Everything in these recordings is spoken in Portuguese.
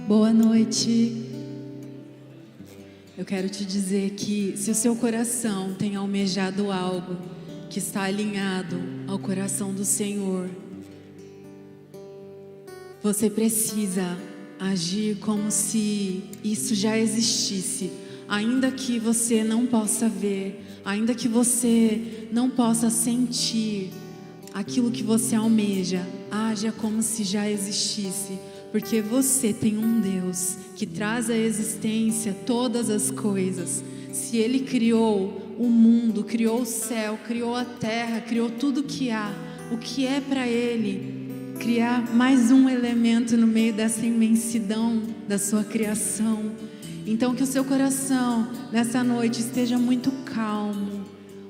Boa noite. Eu quero te dizer que se o seu coração tem almejado algo que está alinhado ao coração do Senhor, você precisa agir como se isso já existisse, ainda que você não possa ver, ainda que você não possa sentir aquilo que você almeja. Haja como se já existisse, porque você tem um Deus que traz à existência todas as coisas. Se Ele criou o mundo, criou o céu, criou a terra, criou tudo que há, o que é para Ele criar mais um elemento no meio dessa imensidão da sua criação? Então que o seu coração nessa noite esteja muito calmo,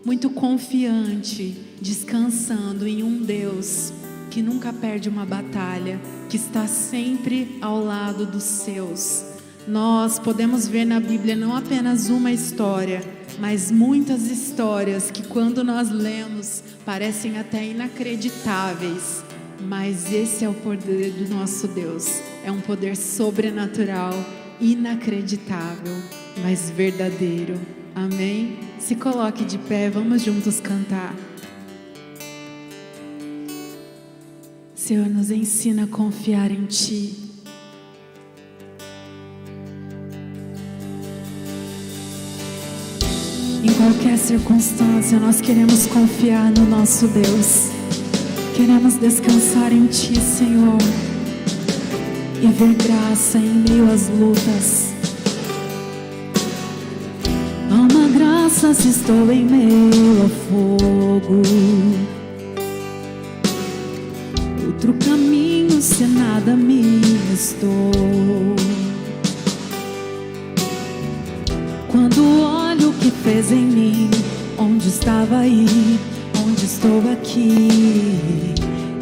muito confiante, descansando em um Deus que nunca perde uma batalha, que está sempre ao lado dos seus. Nós podemos ver na Bíblia não apenas uma história, mas muitas histórias que quando nós lemos parecem até inacreditáveis. Mas esse é o poder do nosso Deus. É um poder sobrenatural, inacreditável, mas verdadeiro. Amém? Se coloque de pé, vamos juntos cantar. Senhor, nos ensina a confiar em Ti. Em qualquer circunstância, nós queremos confiar no nosso Deus. Queremos descansar em Ti, Senhor, e ver graça em meio às lutas. Há uma graça se estou em meio ao fogo, outro caminho se nada me restou. Quando olho o que fez em mim, onde estava aí, onde estou aqui,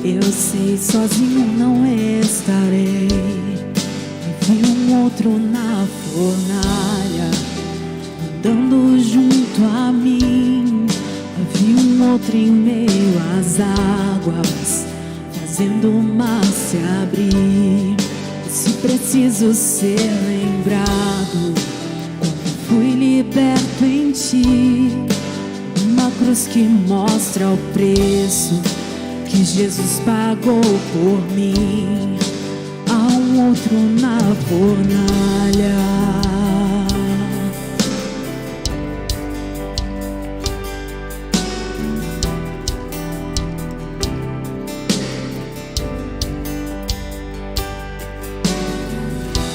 eu sei, sozinho não estarei. Vi um outro na fornalha, andando junto a mim. Vi um outro em meio às águas, fazendo o mar se abrir. E se preciso ser lembrado, como fui liberto em Ti, uma cruz que mostra o preço que Jesus pagou por mim. Há um outro na fornalha.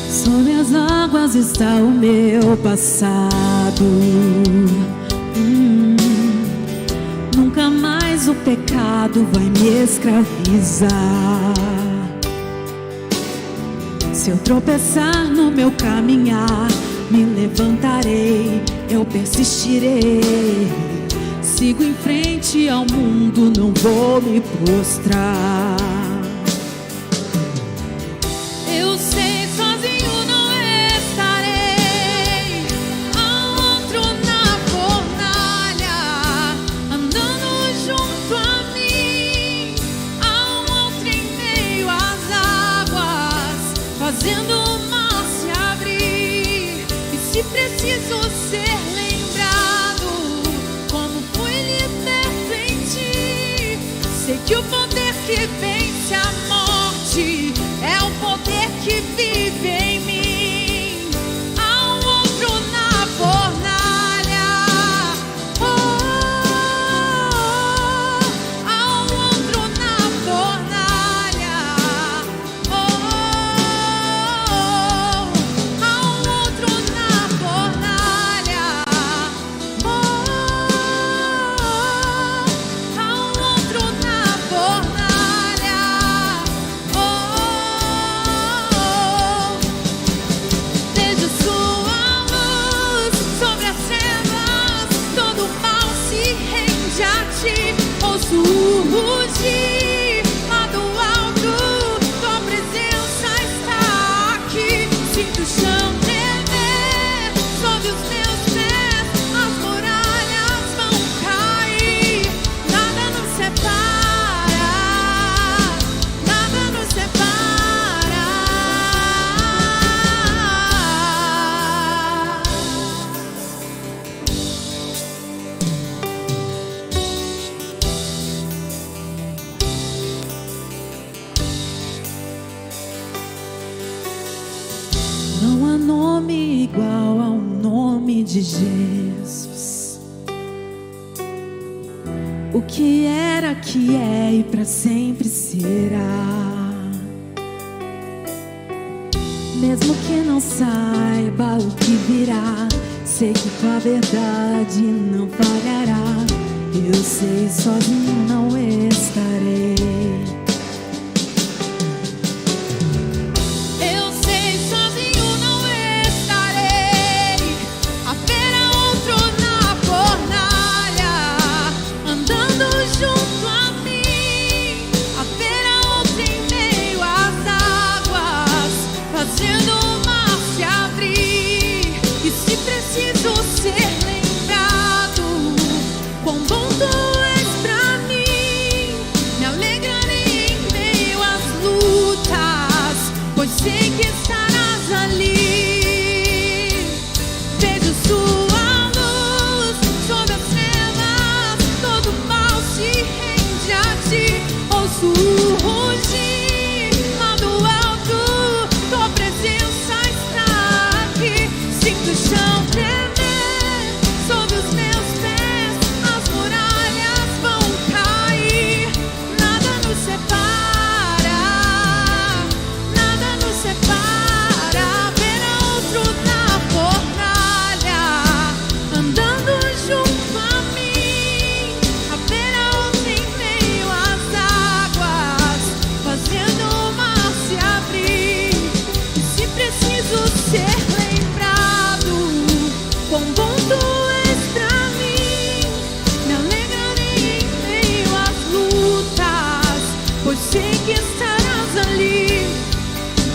Sobre as águas está o meu passado. Nunca mais o pecado vai me escravizar. Se eu tropeçar no meu caminhar, me levantarei, eu persistirei. Sigo em frente ao mundo, não vou me prostrar. Eu sei, sozinho não estarei. Há outro na fornalha, andando junto a mim. Há outro em meio às águas, fazendo o mar se abrir. E se preciso ser lembrado, como fui liberto em Ti, sei que o poder que vence a morte é o poder que vive em mim. Há um outro na fornalha. Há um outro na fornalha. Há um outro na fornalha. Há um outro na fornalha. igual ao nome de Jesus. O que era, que é e para sempre será. Mesmo que não saiba o que virá, sei que tua verdade não falhará. Eu sei, sozinho não estarei. Eu sei, sozinho não estarei. Haverá outro na fornalha, andando junto a mim. Haverá outro em meio às águas, fazendo o mar se abrir. E se preciso ser lembrado, quão bom tu és pra mim, me alegrarei em meio às lutas, pois sei que estarás ali. Vejo sua luz sobre as trevas, todo mal se rende a ti. Ouço o rugir lá do alto, tua presença está aqui. Sinto o chão tremer sob os meus pés, as muralhas vão cair. Nada nos separa, nada nos separa. Haverá outro na fornalha, andando junto a mim. Haverá outro em meio às águas, fazendo o mar se abrir. E se preciso ser lembrado, quão bom tu és pra mim, me alegrarei em meio às lutas, pois sei que estarás ali.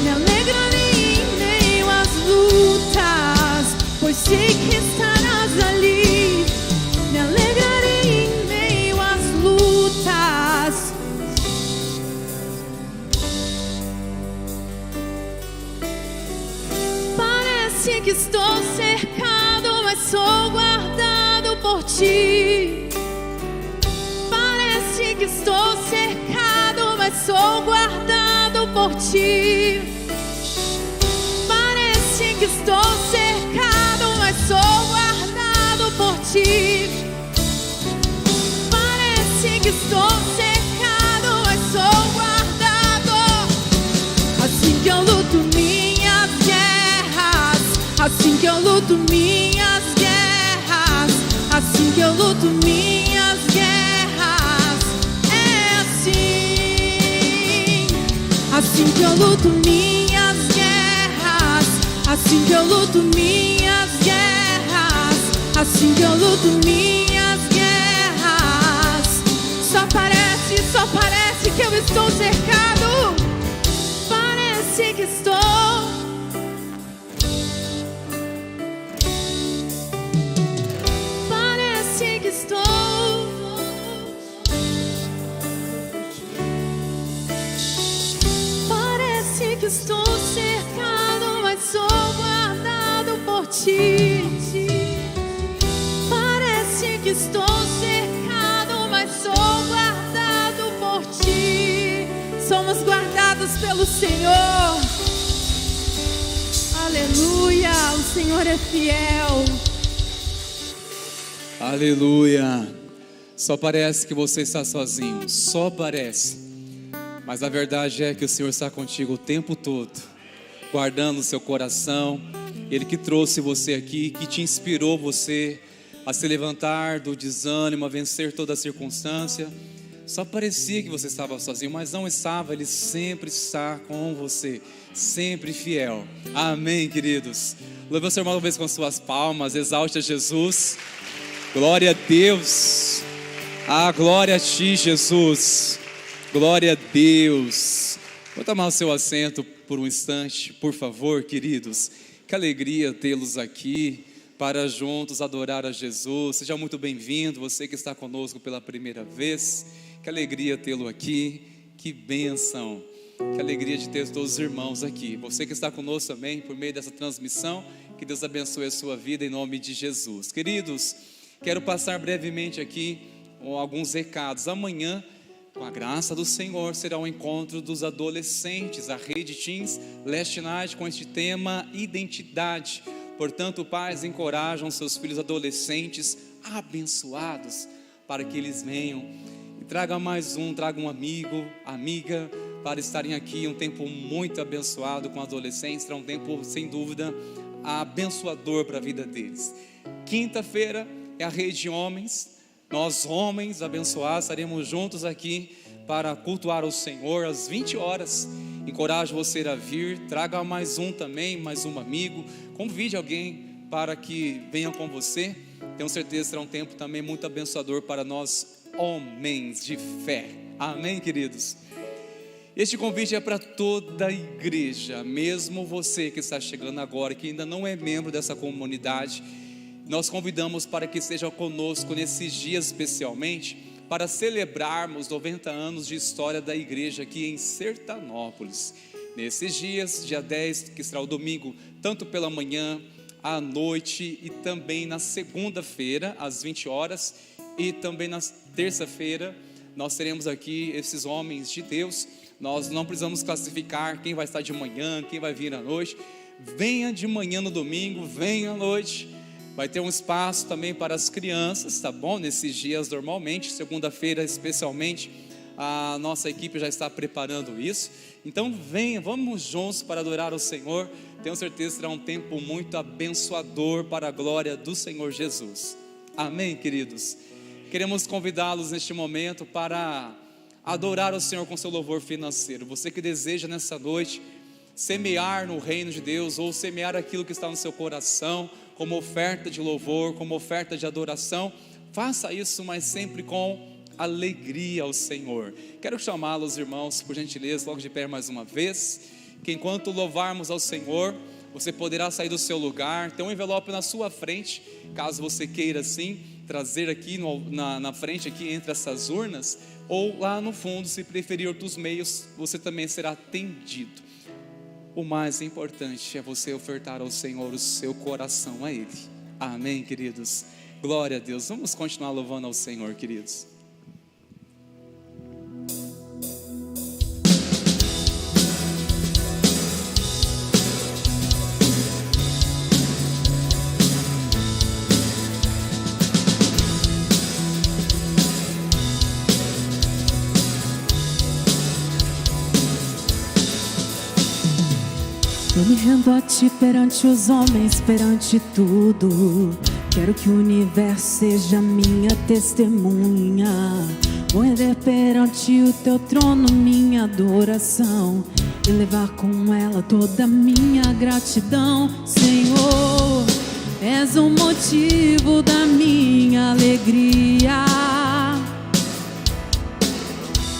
Me alegrarei em meio às lutas, pois sei que estarás ali. Me alegrarei em meio às lutas. Parece que estou cercado, mas sou guardado por ti. Parece que estou cercado, mas sou guardado por ti. Parece que estou cercado, mas sou guardado por ti. Parece que estou cercado, mas sou guardado. Assim que eu luto minhas guerras, assim que eu luto minhas guerras, assim que eu luto minhas guerras, é assim. Assim que eu luto minhas guerras, assim que eu luto minhas guerras, assim que eu luto minhas guerras. Só parece que eu estou cercado. Parece que estou. Parece que estou. Parece que estou cercado, mas sou guardado por ti. Parece que estou cercado, mas sou guardado por ti. Somos guardados pelo Senhor. Aleluia, o Senhor é fiel. Aleluia. Só parece que você está sozinho, só parece. Mas a verdade é que o Senhor está contigo o tempo todo, guardando o seu coração. Ele que trouxe você aqui, que te inspirou você a se levantar do desânimo, a vencer toda a circunstância. Só parecia que você estava sozinho, mas não estava. Ele sempre está com você, sempre fiel. Amém, queridos? Louve o Senhor uma vez com suas palmas, exalte a Jesus. Glória a Deus. Ah, glória a ti, Jesus. Glória a Deus. Vou tomar o seu assento por um instante, por favor, queridos. Que alegria tê-los aqui para juntos adorar a Jesus. Seja muito bem-vindo, você que está conosco pela primeira vez. Que alegria tê-lo aqui. Que bênção. Que alegria de ter todos os irmãos aqui. Você que está conosco também por meio dessa transmissão. Que Deus abençoe a sua vida em nome de Jesus. Queridos, quero passar brevemente aqui alguns recados. Amanhã, com a graça do Senhor, será o encontro dos adolescentes, a Rede Teens Last Night, com este tema identidade. Portanto, pais, encorajam seus filhos adolescentes abençoados para que eles venham e traga mais um, traga um amigo, amiga, para estarem aqui. Um tempo muito abençoado com adolescentes, será um tempo sem dúvida abençoador para a vida deles. Quinta-feira é a rede de homens, nós homens abençoados estaremos juntos aqui para cultuar o Senhor às 20 horas. Encorajo você a vir, traga mais um também, mais um amigo, convide alguém para que venha com você. Tenho certeza que será um tempo também muito abençoador para nós homens de fé. Amém, queridos? Este convite é para toda a igreja, mesmo você que está chegando agora, que ainda não é membro dessa comunidade, nós convidamos para que esteja conosco nesses dias especialmente, para celebrarmos 90 anos de história da igreja aqui em Sertanópolis. Nesses dias, dia 10, que será o domingo, tanto pela manhã, à noite e também na segunda-feira, às 20 horas, e também na terça-feira, nós teremos aqui esses homens de Deus. Nós não precisamos classificar quem vai estar de manhã, quem vai vir à noite. Venha de manhã no domingo, venha à noite. Vai ter um espaço também para as crianças, tá bom? Nesses dias normalmente, segunda-feira especialmente, a nossa equipe já está preparando isso. Então venha, vamos juntos para adorar o Senhor. Tenho certeza que será um tempo muito abençoador para a glória do Senhor Jesus. Amém, queridos? Queremos convidá-los neste momento para adorar o Senhor com seu louvor financeiro. Você que deseja nessa noite semear no reino de Deus, ou semear aquilo que está no seu coração, como oferta de louvor, como oferta de adoração, faça isso, mas sempre com alegria ao Senhor. Quero chamá-los, irmãos, por gentileza, logo de pé mais uma vez, que enquanto louvarmos ao Senhor, você poderá sair do seu lugar, tem um envelope na sua frente, caso você queira sim, trazer aqui na frente, aqui entre essas urnas, ou lá no fundo, se preferir outros meios, você também será atendido. O mais importante é você ofertar ao Senhor o seu coração a Ele. Amém, queridos? Glória a Deus. Vamos continuar louvando ao Senhor, queridos. Eu me rendo a ti perante os homens, perante tudo. Quero que o universo seja minha testemunha. Vou render perante o teu trono minha adoração e levar com ela toda a minha gratidão. Senhor, és o motivo da minha alegria.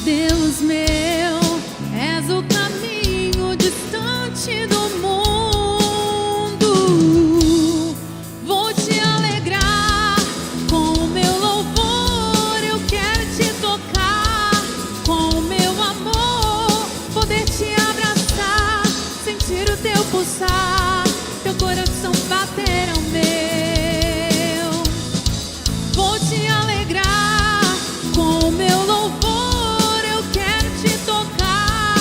Deus meu, és o caminho distante do mundo. Vou te alegrar com o meu louvor. Eu quero te tocar com o meu amor. Poder te abraçar, sentir o teu pulsar, teu coração bater ao meu. Vou te alegrar com o meu louvor. Eu quero te tocar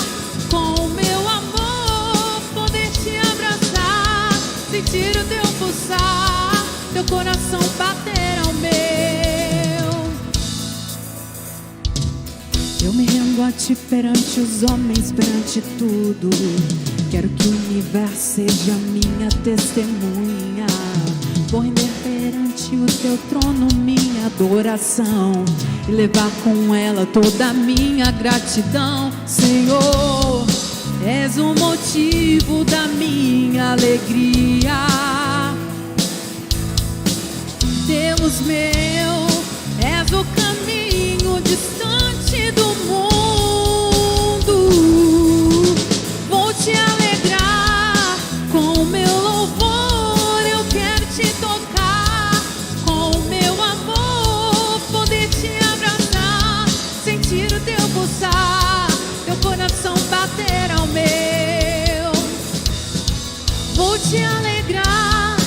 com o meu amor. Poder te abraçar, sentir o teu pulsar, teu coração bater ao meu. Eu me rendo a ti perante os homens, perante tudo. Quero que o universo seja minha testemunha. Vou render perante o teu trono minha adoração e levar com ela toda a minha gratidão. Senhor, és o motivo da minha alegria. Deus meu, és o caminho distante do mundo. Vou te alegrar com o meu louvor. Eu quero te tocar com o meu amor. Poder te abraçar, sentir o teu pulsar, teu coração bater ao meu. Vou te alegrar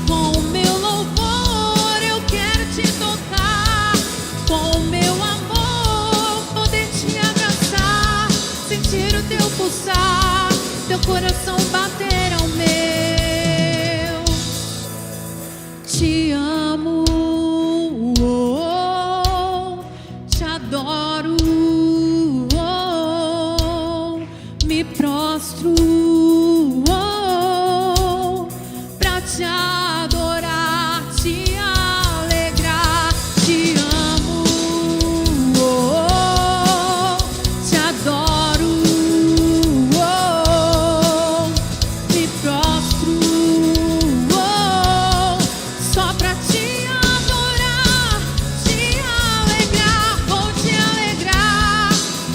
com o meu louvor. Eu quero te tocar com o meu amor. Poder te abraçar, sentir o teu pulsar, teu coração bater ao meu. me prostro pra te adorar, te alegrar, te amo, te adoro, me prostro só pra te adorar, te alegrar, vou te alegrar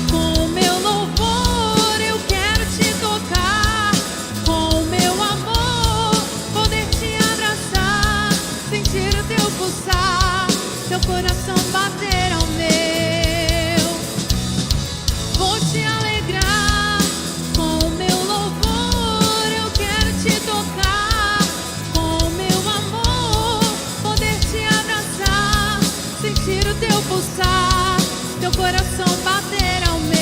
com o meu louvor. Eu quero te tocar com o meu amor, poder te abraçar, sentir o teu pulsar, teu coração bater ao meu. Vou te alegrar com o meu louvor. Eu quero te tocar com o meu amor, poder te abraçar, sentir o teu pulsar, teu coração bater ao meu.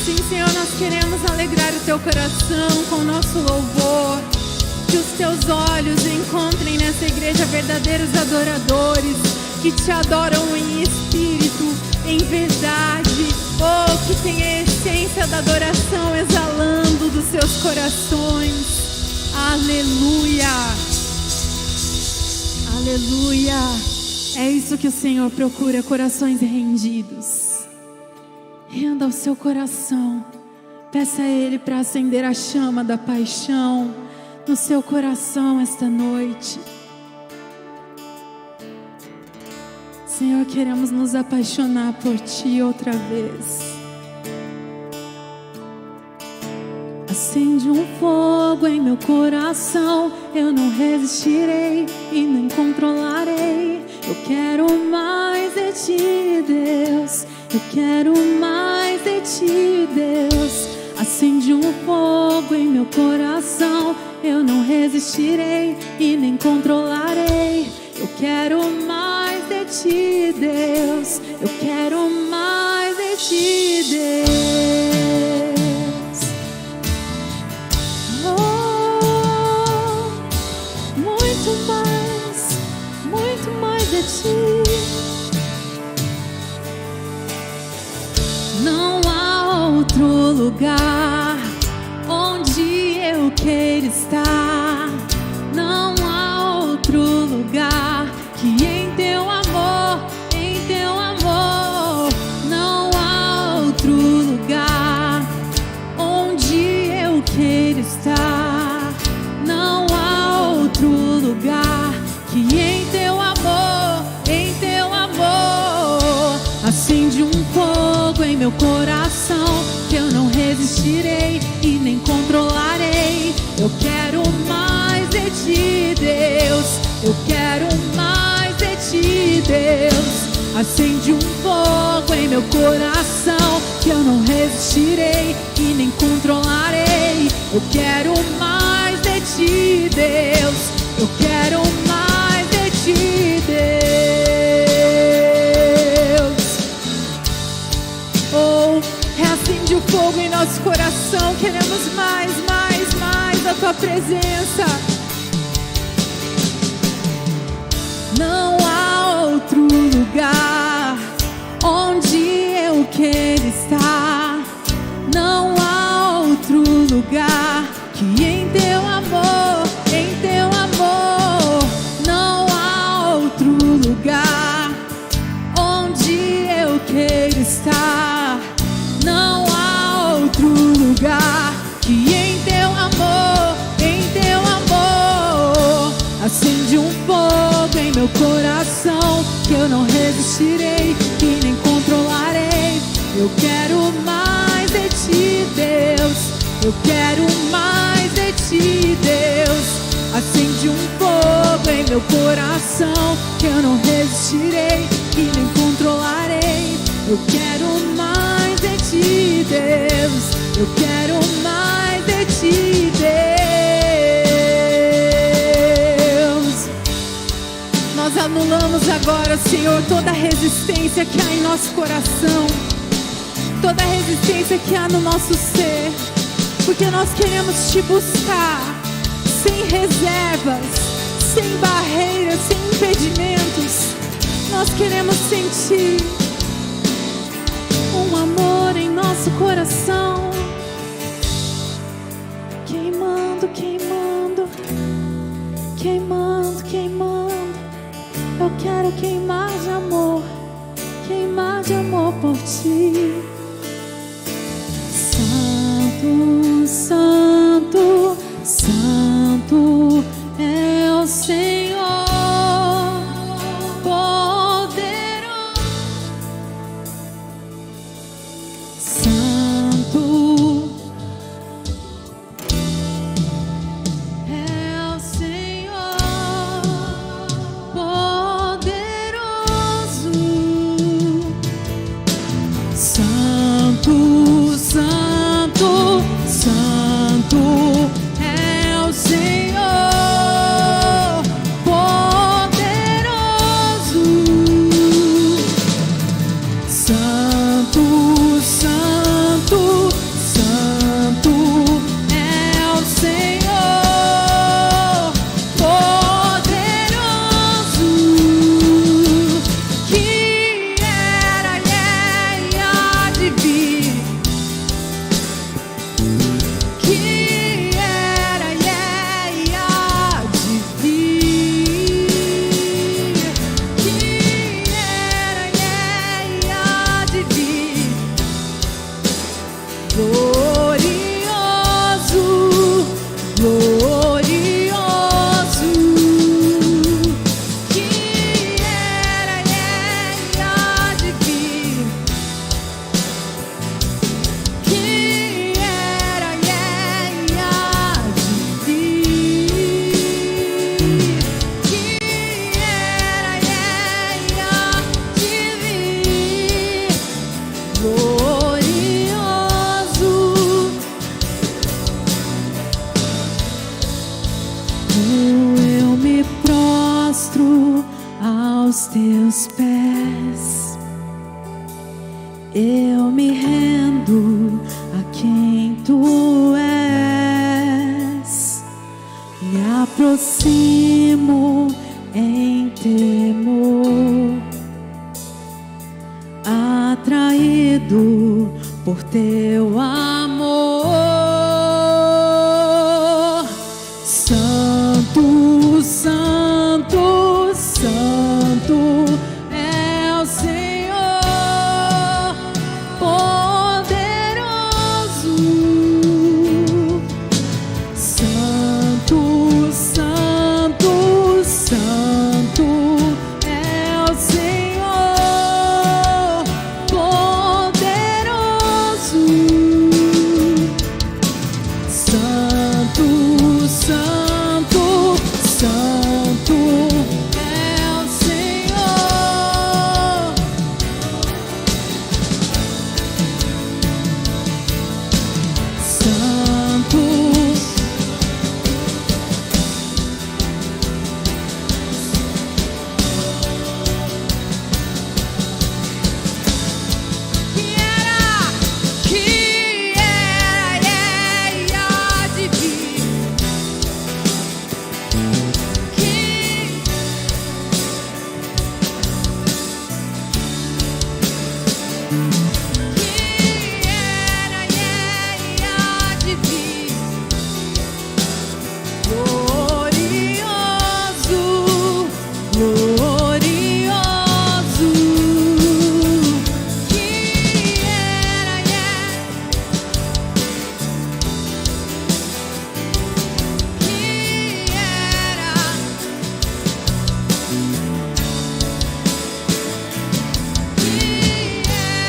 Sim, Senhor, nós queremos alegrar o teu coração com o nosso louvor. Que os teus olhos encontrem nessa igreja verdadeiros adoradores que te adoram em espírito, em verdade. Oh, que tem a essência da adoração exalando dos seus corações. Aleluia. Aleluia. É isso que o Senhor procura, corações rendidos. Renda o seu coração. Peça a Ele para acender a chama da paixão no seu coração esta noite. Senhor, queremos nos apaixonar por Ti outra vez. Acende um fogo em meu coração, eu não resistirei e nem controlarei. Eu quero mais de Ti, Deus. Eu quero mais de Ti, Deus. Acende um fogo em meu coração, eu não resistirei e nem controlarei. Eu quero mais de Ti, Deus. Eu quero mais de Ti, Deus. Oh, muito mais de Ti. Não há outro lugar onde eu queira estar. Não há outro lugar que em Teu amor, em Teu amor. Não há outro lugar onde eu queira estar. Não há outro lugar que em Teu amor, em Teu amor. Acende um fogo em meu coração que eu não resistirei e nem controlarei. Eu quero mais de Ti, Deus. Eu quero mais de Ti, Deus. Acende um fogo em meu coração que eu não resistirei e nem controlarei. Eu quero mais de Ti, Deus. Eu quero mais de Ti, Deus. Oh, reacende o fogo em nosso coração. Queremos mais da Tua presença. Não há outro lugar onde eu queira estar. Não há outro lugar que em Teu amor, em Teu amor. Não há outro lugar onde eu queira estar. Não há outro lugar que em Teu amor, em Teu amor. Acende um fogo em meu coração que eu não resistirei e nem controlarei. Eu quero mais de Ti, Deus. Eu quero mais de Ti, Deus. Acende um fogo em meu coração que eu não resistirei e nem controlarei. Eu quero mais de Ti, Deus. Eu quero mais de Ti, Deus. Nós anulamos agora, Senhor, toda resistência que há em nosso coração, toda resistência que há no nosso ser, porque nós queremos Te buscar sem reservas, sem barreiras, sem impedimentos. Nós queremos sentir um amor de amor por ti. Santo, santo, santo é o Senhor, poderoso. Santo é o Senhor, poderoso. Santo, santo, santo é o Senhor, poderoso. Santo, santo, santo é o Senhor, poderoso. Que era e há de vir. Que era e há de vir. Que era e há de vir. Glorioso, glorioso. Que era e há de vir. Que era e há de vir. Que era e há de vir. Glorioso. Eu me prostro aos teus pés. Eu me rendo a quem tu és. Me aproximo em temor, atraído por teu amor. Santo, santo, santo é o Senhor, poderoso. Santo, santo, santo é o Senhor, poderoso. Santo, santo, santo é o Senhor. Santo, que era e há de vir. Que era e há de vir. Glorioso, glorioso. Que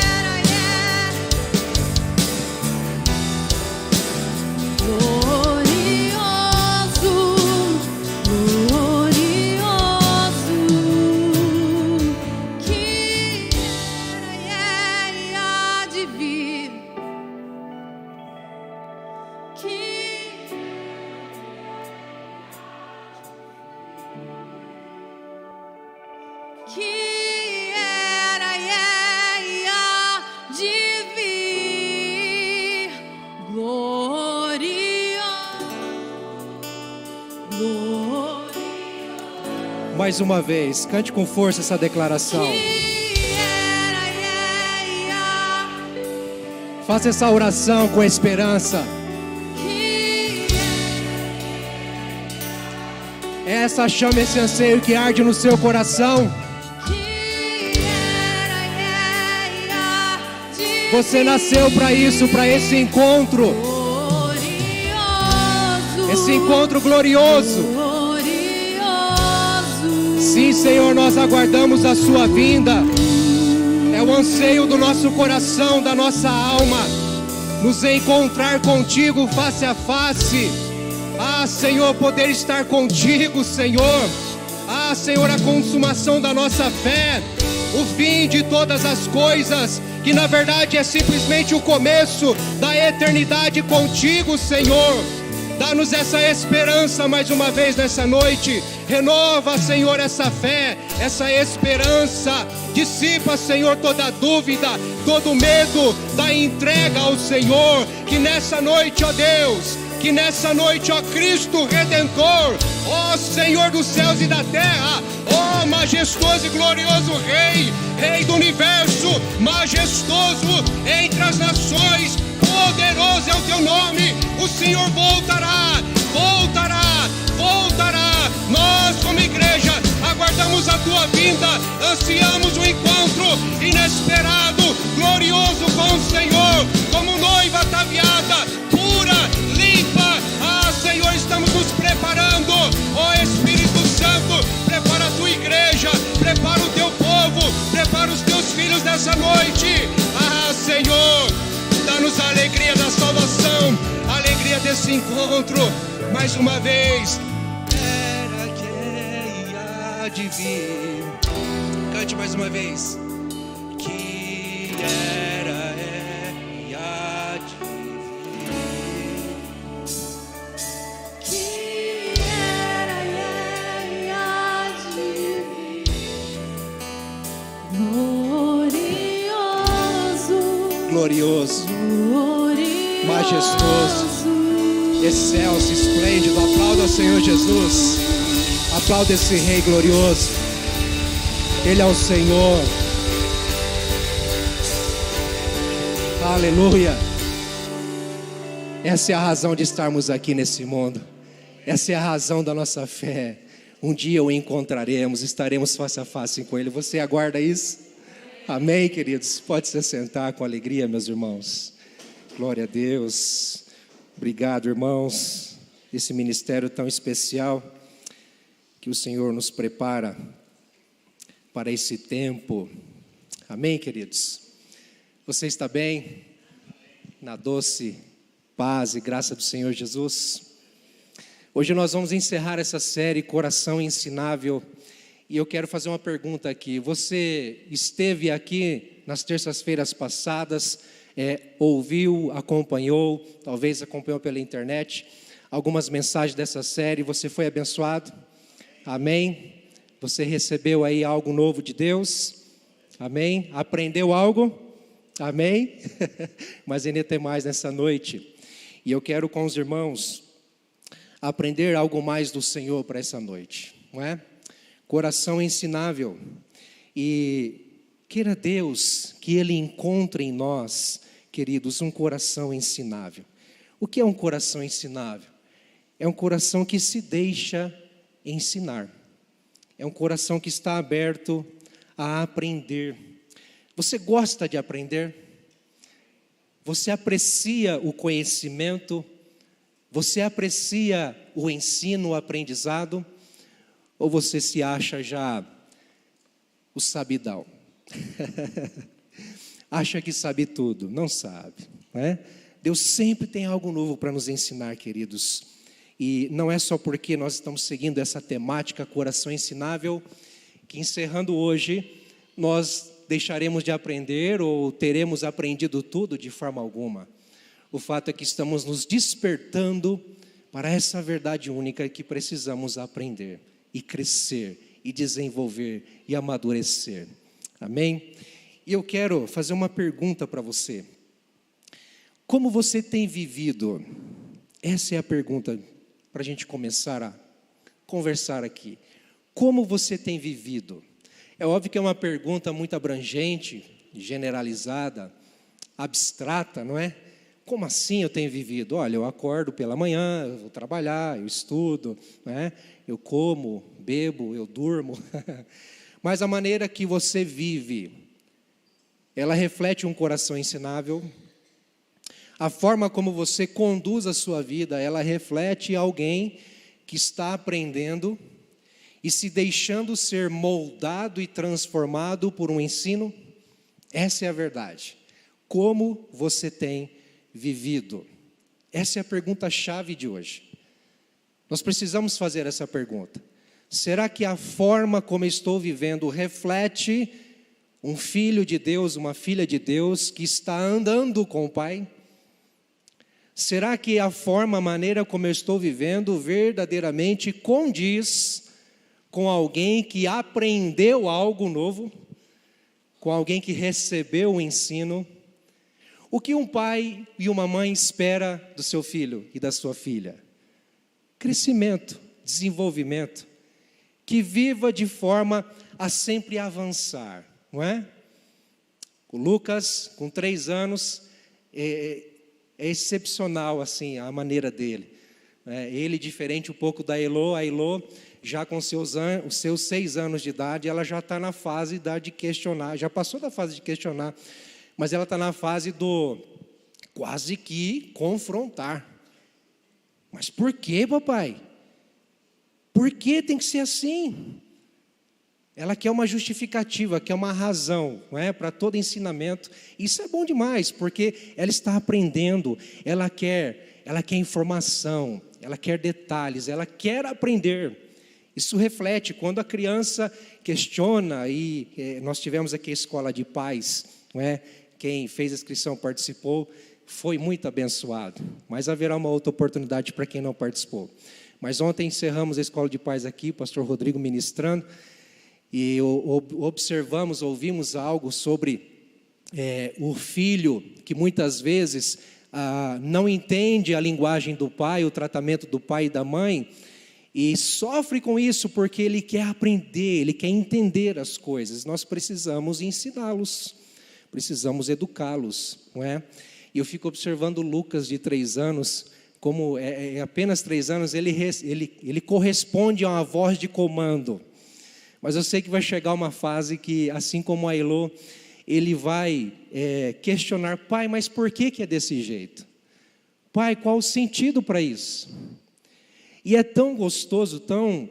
era e glorioso, glorioso. Que era e há de vir. Que era e há de vir. Glorioso. Mais uma vez, cante com força essa declaração. Que era e há. Faça essa oração com esperança. Que Essa chama, esse anseio que arde no seu coração. era e Você nasceu para isso, para esse encontro. Esse encontro glorioso. Sim, Senhor, nós aguardamos a sua vinda. É o anseio do nosso coração, da nossa alma, nos encontrar contigo face a face. Ah, Senhor, poder estar contigo, Senhor. Ah, Senhor, a consumação da nossa fé, o fim de todas as coisas, que na verdade é simplesmente o começo da eternidade contigo, Senhor. Dá-nos essa esperança mais uma vez nessa noite. Renova, Senhor, essa fé, essa esperança. Dissipa, Senhor, toda dúvida, todo medo da entrega ao Senhor. Que nessa noite, ó Deus, que nessa noite, ó Cristo Redentor, ó Senhor dos céus e da terra, ó majestoso e glorioso Rei, Rei do universo, majestoso entre as nações, poderoso é o teu nome. O Senhor voltará, voltará, voltará. Nós, como igreja, aguardamos a tua vinda, ansiamos um encontro inesperado, glorioso com o Senhor, como noiva ataviada, pura, limpa. Ah, Senhor, estamos nos preparando. Ó Espírito Santo, prepara a tua igreja, prepara o teu povo, prepara os teus filhos nessa noite. Ah, Senhor, dá-nos a alegria da salvação, a alegria desse encontro. Mais uma vez, era que há de vir. Cante mais uma vez. Que era, e há de vir. Que era e há de vir. Glorioso, majestoso, excelso, esplêndido. Aplauda o Senhor Jesus. Aplauda esse Rei glorioso. Ele é o Senhor. Aleluia. Essa é a razão de estarmos aqui nesse mundo. Essa é a razão da nossa fé. Um dia o encontraremos, estaremos face a face com Ele. Você aguarda isso? Amém, queridos? Pode se sentar com alegria, meus irmãos. Glória a Deus. Obrigado, irmãos. Esse ministério tão especial que o Senhor nos prepara para esse tempo. Amém, queridos? Você está bem? Na doce paz e graça do Senhor Jesus? Hoje nós vamos encerrar essa série Coração Ensinável. E eu quero fazer uma pergunta aqui. Você esteve aqui nas terças-feiras passadas, ouviu, acompanhou, talvez acompanhou pela internet, algumas mensagens dessa série, você foi abençoado? Amém? Você recebeu aí algo novo de Deus? Amém? Aprendeu algo? Amém? Mas ainda tem mais nessa noite. E eu quero com os irmãos aprender algo mais do Senhor para essa noite, não é? Coração ensinável. E queira Deus que Ele encontre em nós, queridos, um coração ensinável. O que é um coração ensinável? É um coração que se deixa ensinar. É um coração que está aberto a aprender. Você gosta de aprender? Você aprecia o conhecimento? Você aprecia o ensino, o aprendizado? Ou você se acha já o sabidão? Acha que sabe tudo? Não sabe, né? Deus sempre tem algo novo para nos ensinar, queridos. E não é só porque nós estamos seguindo essa temática Coração Ensinável, que encerrando hoje, nós deixaremos de aprender ou teremos aprendido tudo de forma alguma. O fato é que estamos nos despertando para essa verdade única que precisamos aprender e crescer, e desenvolver, e amadurecer. Amém? E eu quero fazer uma pergunta para você. Como você tem vivido? Essa é a pergunta para a gente começar a conversar aqui. Como você tem vivido? É óbvio que é uma pergunta muito abrangente, generalizada, abstrata, não é? Como assim eu tenho vivido? Olha, eu acordo pela manhã, eu vou trabalhar, eu estudo, né? Eu como, bebo, eu durmo. Mas a maneira que você vive, ela reflete um coração ensinável. A forma como você conduz a sua vida, ela reflete alguém que está aprendendo e se deixando ser moldado e transformado por um ensino. Essa é a verdade. Como você tem vivido? Essa é a pergunta-chave de hoje. Nós precisamos fazer essa pergunta. Será que a forma como estou vivendo reflete um filho de Deus, uma filha de Deus que está andando com o Pai? Será que a forma, a maneira como eu estou vivendo verdadeiramente condiz com alguém que aprendeu algo novo? Com alguém que recebeu o ensino? O que um pai e uma mãe espera do seu filho e da sua filha? Crescimento, desenvolvimento, que viva de forma a sempre avançar, não é? O Lucas, com 3 anos, é excepcional assim a maneira dele. Ele diferente um pouco da Elô. A Elô, já com os seus 6 anos de idade, ela já está na fase de questionar, já passou da fase de questionar, mas ela está na fase do quase que confrontar. Mas por que, papai? Por que tem que ser assim? Ela quer uma justificativa, quer uma razão, não é? Para todo ensinamento. Isso é bom demais, porque ela está aprendendo, ela quer informação, ela quer detalhes, ela quer aprender. Isso reflete quando a criança questiona, e nós tivemos aqui a escola de pais, não é? Quem fez a inscrição participou, foi muito abençoado, mas haverá uma outra oportunidade para quem não participou. Mas ontem encerramos a escola de pais aqui, o pastor Rodrigo ministrando, e ouvimos algo sobre o filho que muitas vezes não entende a linguagem do pai, o tratamento do pai e da mãe, e sofre com isso porque ele quer aprender, ele quer entender as coisas. Nós precisamos ensiná-los, precisamos educá-los, não é? E eu fico observando o Lucas de 3 anos, como apenas 3 anos, ele corresponde a uma voz de comando. Mas eu sei que vai chegar uma fase que, assim como a Elô, ele vai questionar: pai, mas por que é desse jeito? Pai, qual o sentido para isso? E é tão gostoso, tão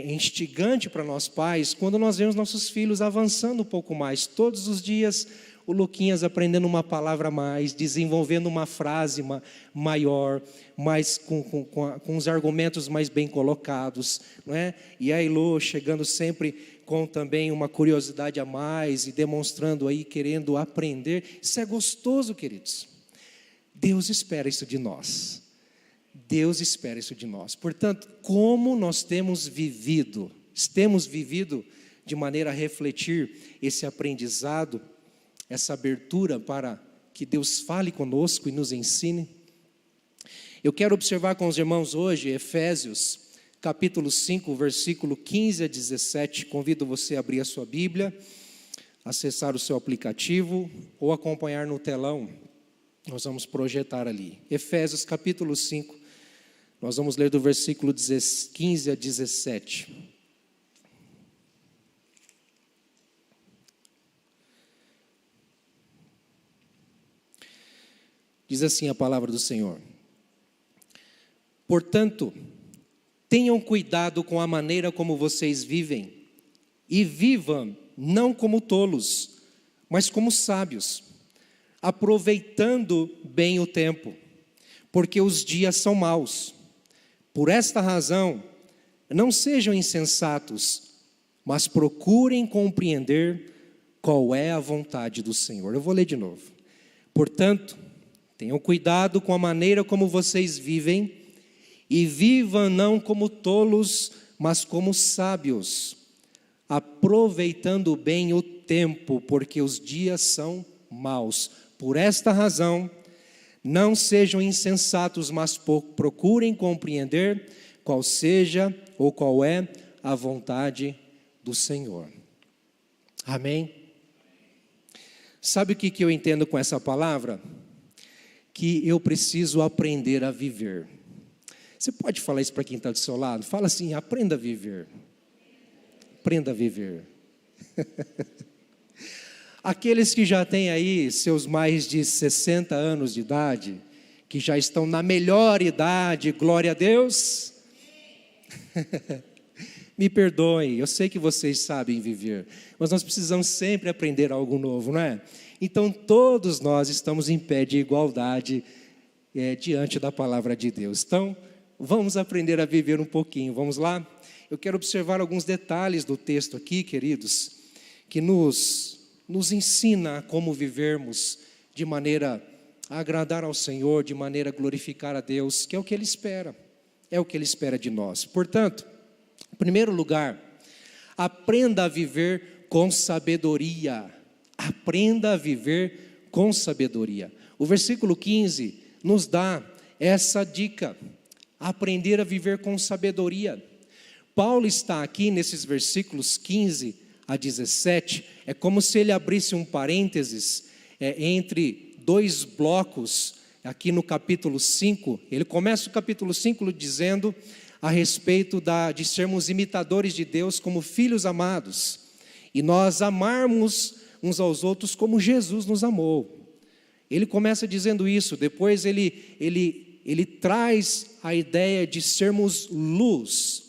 instigante para nós pais, quando nós vemos nossos filhos avançando um pouco mais. Todos os dias, o Luquinhas aprendendo uma palavra a mais, desenvolvendo uma frase maior, mais com os argumentos mais bem colocados, não é? E a Elô chegando sempre com também uma curiosidade a mais e demonstrando aí, querendo aprender. Isso é gostoso, queridos. Deus espera isso de nós. Deus espera isso de nós. Portanto, como nós temos vivido de maneira a refletir esse aprendizado, essa abertura para que Deus fale conosco e nos ensine. Eu quero observar com os irmãos hoje Efésios, capítulo 5, versículo 15 a 17. Convido você a abrir a sua Bíblia, acessar o seu aplicativo ou acompanhar no telão. Nós vamos projetar ali. Efésios, capítulo 5, nós vamos ler do versículo 15 a 17. Diz assim a palavra do Senhor: portanto, tenham cuidado com a maneira como vocês vivem, e vivam não como tolos, mas como sábios, aproveitando bem o tempo, porque os dias são maus. Por esta razão, não sejam insensatos, mas procurem compreender qual é a vontade do Senhor. Eu vou ler de novo. Portanto, tenham cuidado com a maneira como vocês vivem, e vivam não como tolos, mas como sábios, aproveitando bem o tempo, porque os dias são maus. Por esta razão, não sejam insensatos, mas procurem compreender qual seja ou qual é a vontade do Senhor. Amém? Sabe o que eu entendo com essa palavra? Que eu preciso aprender a viver. Você pode falar isso para quem está do seu lado? Fala assim: aprenda a viver. Aprenda a viver. Aqueles que já têm aí seus mais de 60 anos de idade, que já estão na melhor idade, glória a Deus. Me perdoem, eu sei que vocês sabem viver, mas nós precisamos sempre aprender algo novo, não é? Então todos nós estamos em pé de igualdade diante da palavra de Deus. Então vamos aprender a viver um pouquinho, vamos lá? Eu quero observar alguns detalhes do texto aqui, queridos, que nos ensina como vivermos de maneira a agradar ao Senhor, de maneira a glorificar a Deus, que é o que Ele espera, é o que Ele espera de nós. Portanto, em primeiro lugar, aprenda a viver com sabedoria, aprenda a viver com sabedoria. O versículo 15 nos dá essa dica, aprender a viver com sabedoria. Paulo está aqui nesses versículos 15 a 17, é como se ele abrisse um parênteses entre dois blocos, aqui no capítulo 5, ele começa o capítulo 5 dizendo a respeito de sermos imitadores de Deus como filhos amados, e nós amarmos uns aos outros como Jesus nos amou. Ele começa dizendo isso, depois ele traz a ideia de sermos luz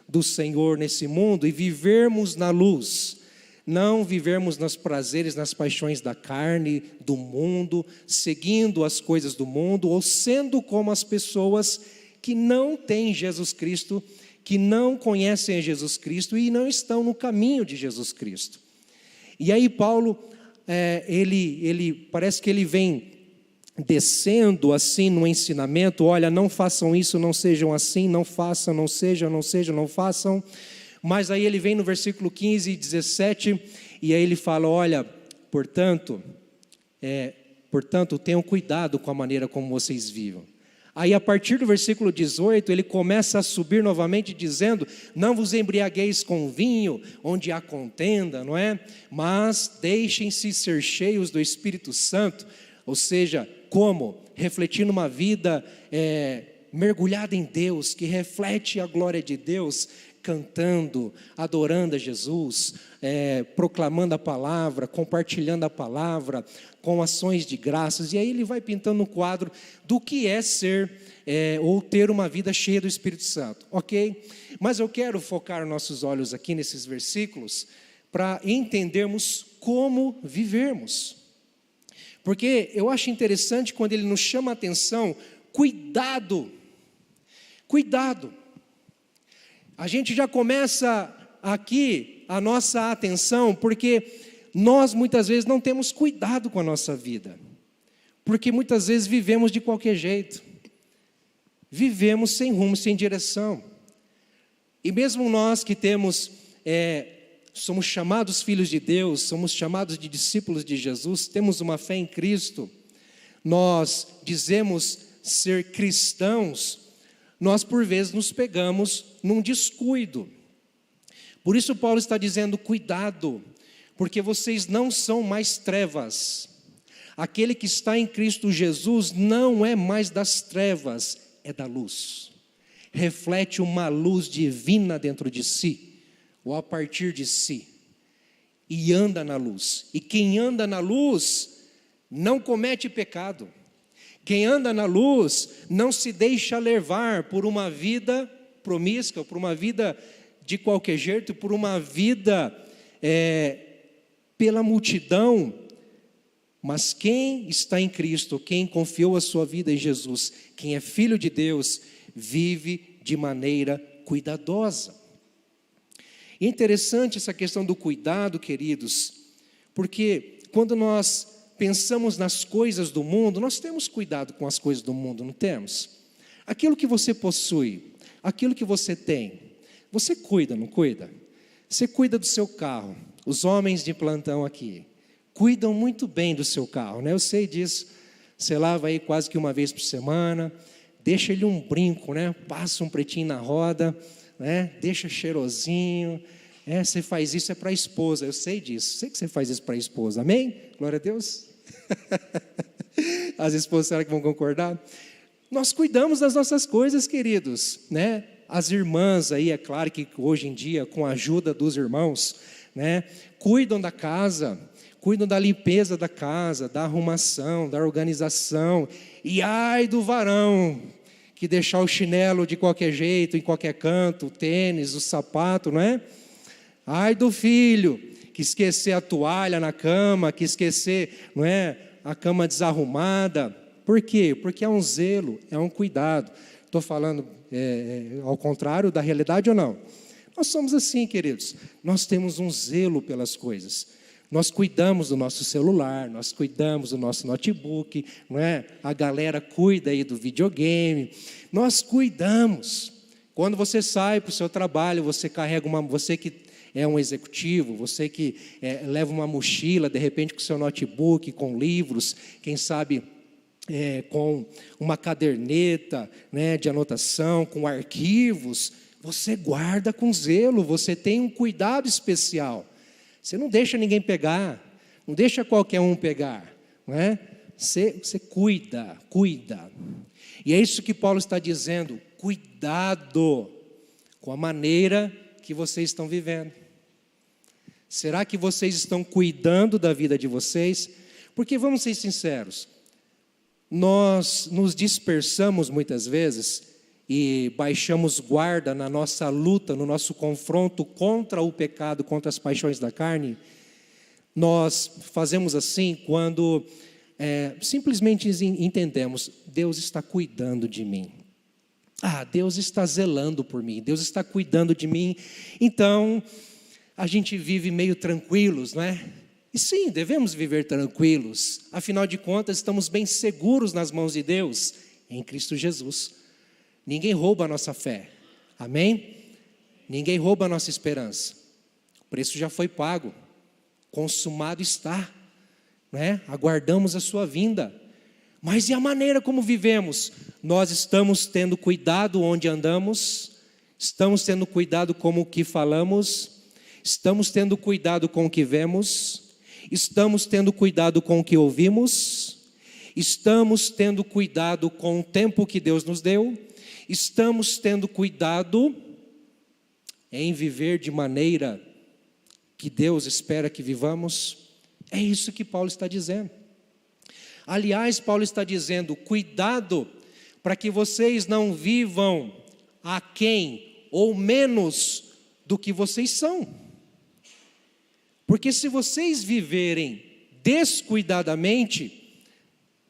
do Senhor nesse mundo e vivermos na luz, não vivermos nos prazeres, nas paixões da carne, do mundo, seguindo as coisas do mundo, ou sendo como as pessoas que não têm Jesus Cristo, que não conhecem a Jesus Cristo e não estão no caminho de Jesus Cristo. E aí Paulo, ele parece que ele vem descendo assim no ensinamento, olha, não façam isso, não sejam assim, não façam, não sejam, não façam. Mas aí ele vem no versículo 15 e 17, e aí ele fala, olha, portanto, tenham cuidado com a maneira como vocês vivem. Aí a partir do versículo 18, ele começa a subir novamente dizendo, não vos embriagueis com vinho, onde há contenda, não é? Mas deixem-se ser cheios do Espírito Santo, ou seja, como? Refletindo uma vida mergulhada em Deus, que reflete a glória de Deus, cantando, adorando a Jesus, proclamando a palavra, compartilhando a palavra, com ações de graças, e aí ele vai pintando um quadro do que é ser ou ter uma vida cheia do Espírito Santo, ok? Mas eu quero focar nossos olhos aqui nesses versículos, para entendermos como vivermos, porque eu acho interessante quando ele nos chama a atenção, cuidado, a gente já começa aqui a nossa atenção, porque nós muitas vezes não temos cuidado com a nossa vida, porque muitas vezes vivemos de qualquer jeito, vivemos sem rumo, sem direção, e mesmo nós que somos chamados filhos de Deus, somos chamados de discípulos de Jesus, temos uma fé em Cristo, nós dizemos ser cristãos, nós por vezes nos pegamos num descuido. Por isso Paulo está dizendo, cuidado, porque vocês não são mais trevas. Aquele que está em Cristo Jesus não é mais das trevas, é da luz. Reflete uma luz divina dentro de si, ou a partir de si, e anda na luz. E quem anda na luz não comete pecado. Quem anda na luz não se deixa levar por uma vida promíscua, por uma vida de qualquer jeito, por uma vida pela multidão. Mas quem está em Cristo, quem confiou a sua vida em Jesus, quem é filho de Deus, vive de maneira cuidadosa. E é interessante essa questão do cuidado, queridos, porque quando nós pensamos nas coisas do mundo, nós temos cuidado com as coisas do mundo, não temos? Aquilo que você possui, aquilo que você tem, você cuida, não cuida? Você cuida do seu carro, os homens de plantão aqui, cuidam muito bem do seu carro, né? Eu sei disso, você lava aí quase que uma vez por semana, deixa ele um brinco, né? Passa um pretinho na roda, né? Deixa cheirosinho, você faz isso para a esposa, eu sei disso, sei que você faz isso para a esposa, amém? Glória a Deus. As esposas, será que vão concordar? Nós cuidamos das nossas coisas, queridos, né? As irmãs aí, é claro que hoje em dia, com a ajuda dos irmãos, né? Cuidam da casa, cuidam da limpeza da casa, da arrumação, da organização. E ai do varão que deixar o chinelo de qualquer jeito, em qualquer canto, o tênis, o sapato, não é? Ai do filho que esquecer a toalha na cama, que esquecer, não é, a cama desarrumada. Por quê? Porque é um zelo, é um cuidado. Estou falando ao contrário da realidade ou não? Nós somos assim, queridos. Nós temos um zelo pelas coisas. Nós cuidamos do nosso celular, nós cuidamos do nosso notebook, não é? A galera cuida aí do videogame. Nós cuidamos. Quando você sai para o seu trabalho, você carrega você que é um executivo, você que leva uma mochila, de repente com o seu notebook, com livros, quem sabe com uma caderneta, né, de anotação, com arquivos, você guarda com zelo, você tem um cuidado especial. Você não deixa ninguém pegar, não deixa qualquer um pegar, não é? Você cuida. E é isso que Paulo está dizendo, cuidado com a maneira que vocês estão vivendo. Será que vocês estão cuidando da vida de vocês? Porque vamos ser sinceros, nós nos dispersamos muitas vezes e baixamos guarda na nossa luta, no nosso confronto contra o pecado, contra as paixões da carne. Nós fazemos assim quando simplesmente entendemos, Deus está cuidando de mim. Deus está zelando por mim, Deus está cuidando de mim. Então, a gente vive meio tranquilos, não é? E sim, devemos viver tranquilos. Afinal de contas, estamos bem seguros nas mãos de Deus, em Cristo Jesus. Ninguém rouba a nossa fé, amém? Ninguém rouba a nossa esperança. O preço já foi pago, consumado está, né? Aguardamos a sua vinda. Mas e a maneira como vivemos? Nós estamos tendo cuidado onde andamos, estamos tendo cuidado com o que falamos, estamos tendo cuidado com o que vemos, estamos tendo cuidado com o que ouvimos, estamos tendo cuidado com o tempo que Deus nos deu, estamos tendo cuidado em viver de maneira que Deus espera que vivamos. É isso que Paulo está dizendo. Aliás, Paulo está dizendo, cuidado para que vocês não vivam aquém ou menos do que vocês são. Porque se vocês viverem descuidadamente,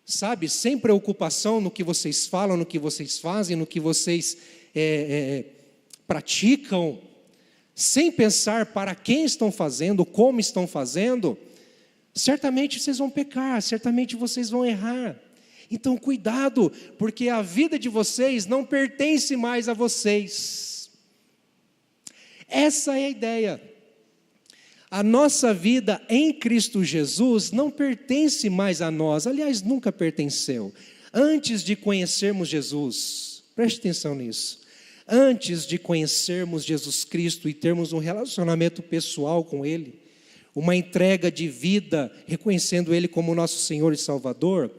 sabe, sem preocupação no que vocês falam, no que vocês fazem, no que vocês praticam, sem pensar para quem estão fazendo, como estão fazendo, certamente vocês vão pecar, certamente vocês vão errar. Então cuidado, porque a vida de vocês não pertence mais a vocês. Essa é a ideia. A nossa vida em Cristo Jesus não pertence mais a nós, aliás, nunca pertenceu. Antes de conhecermos Jesus, preste atenção nisso, antes de conhecermos Jesus Cristo e termos um relacionamento pessoal com Ele, uma entrega de vida, reconhecendo Ele como nosso Senhor e Salvador,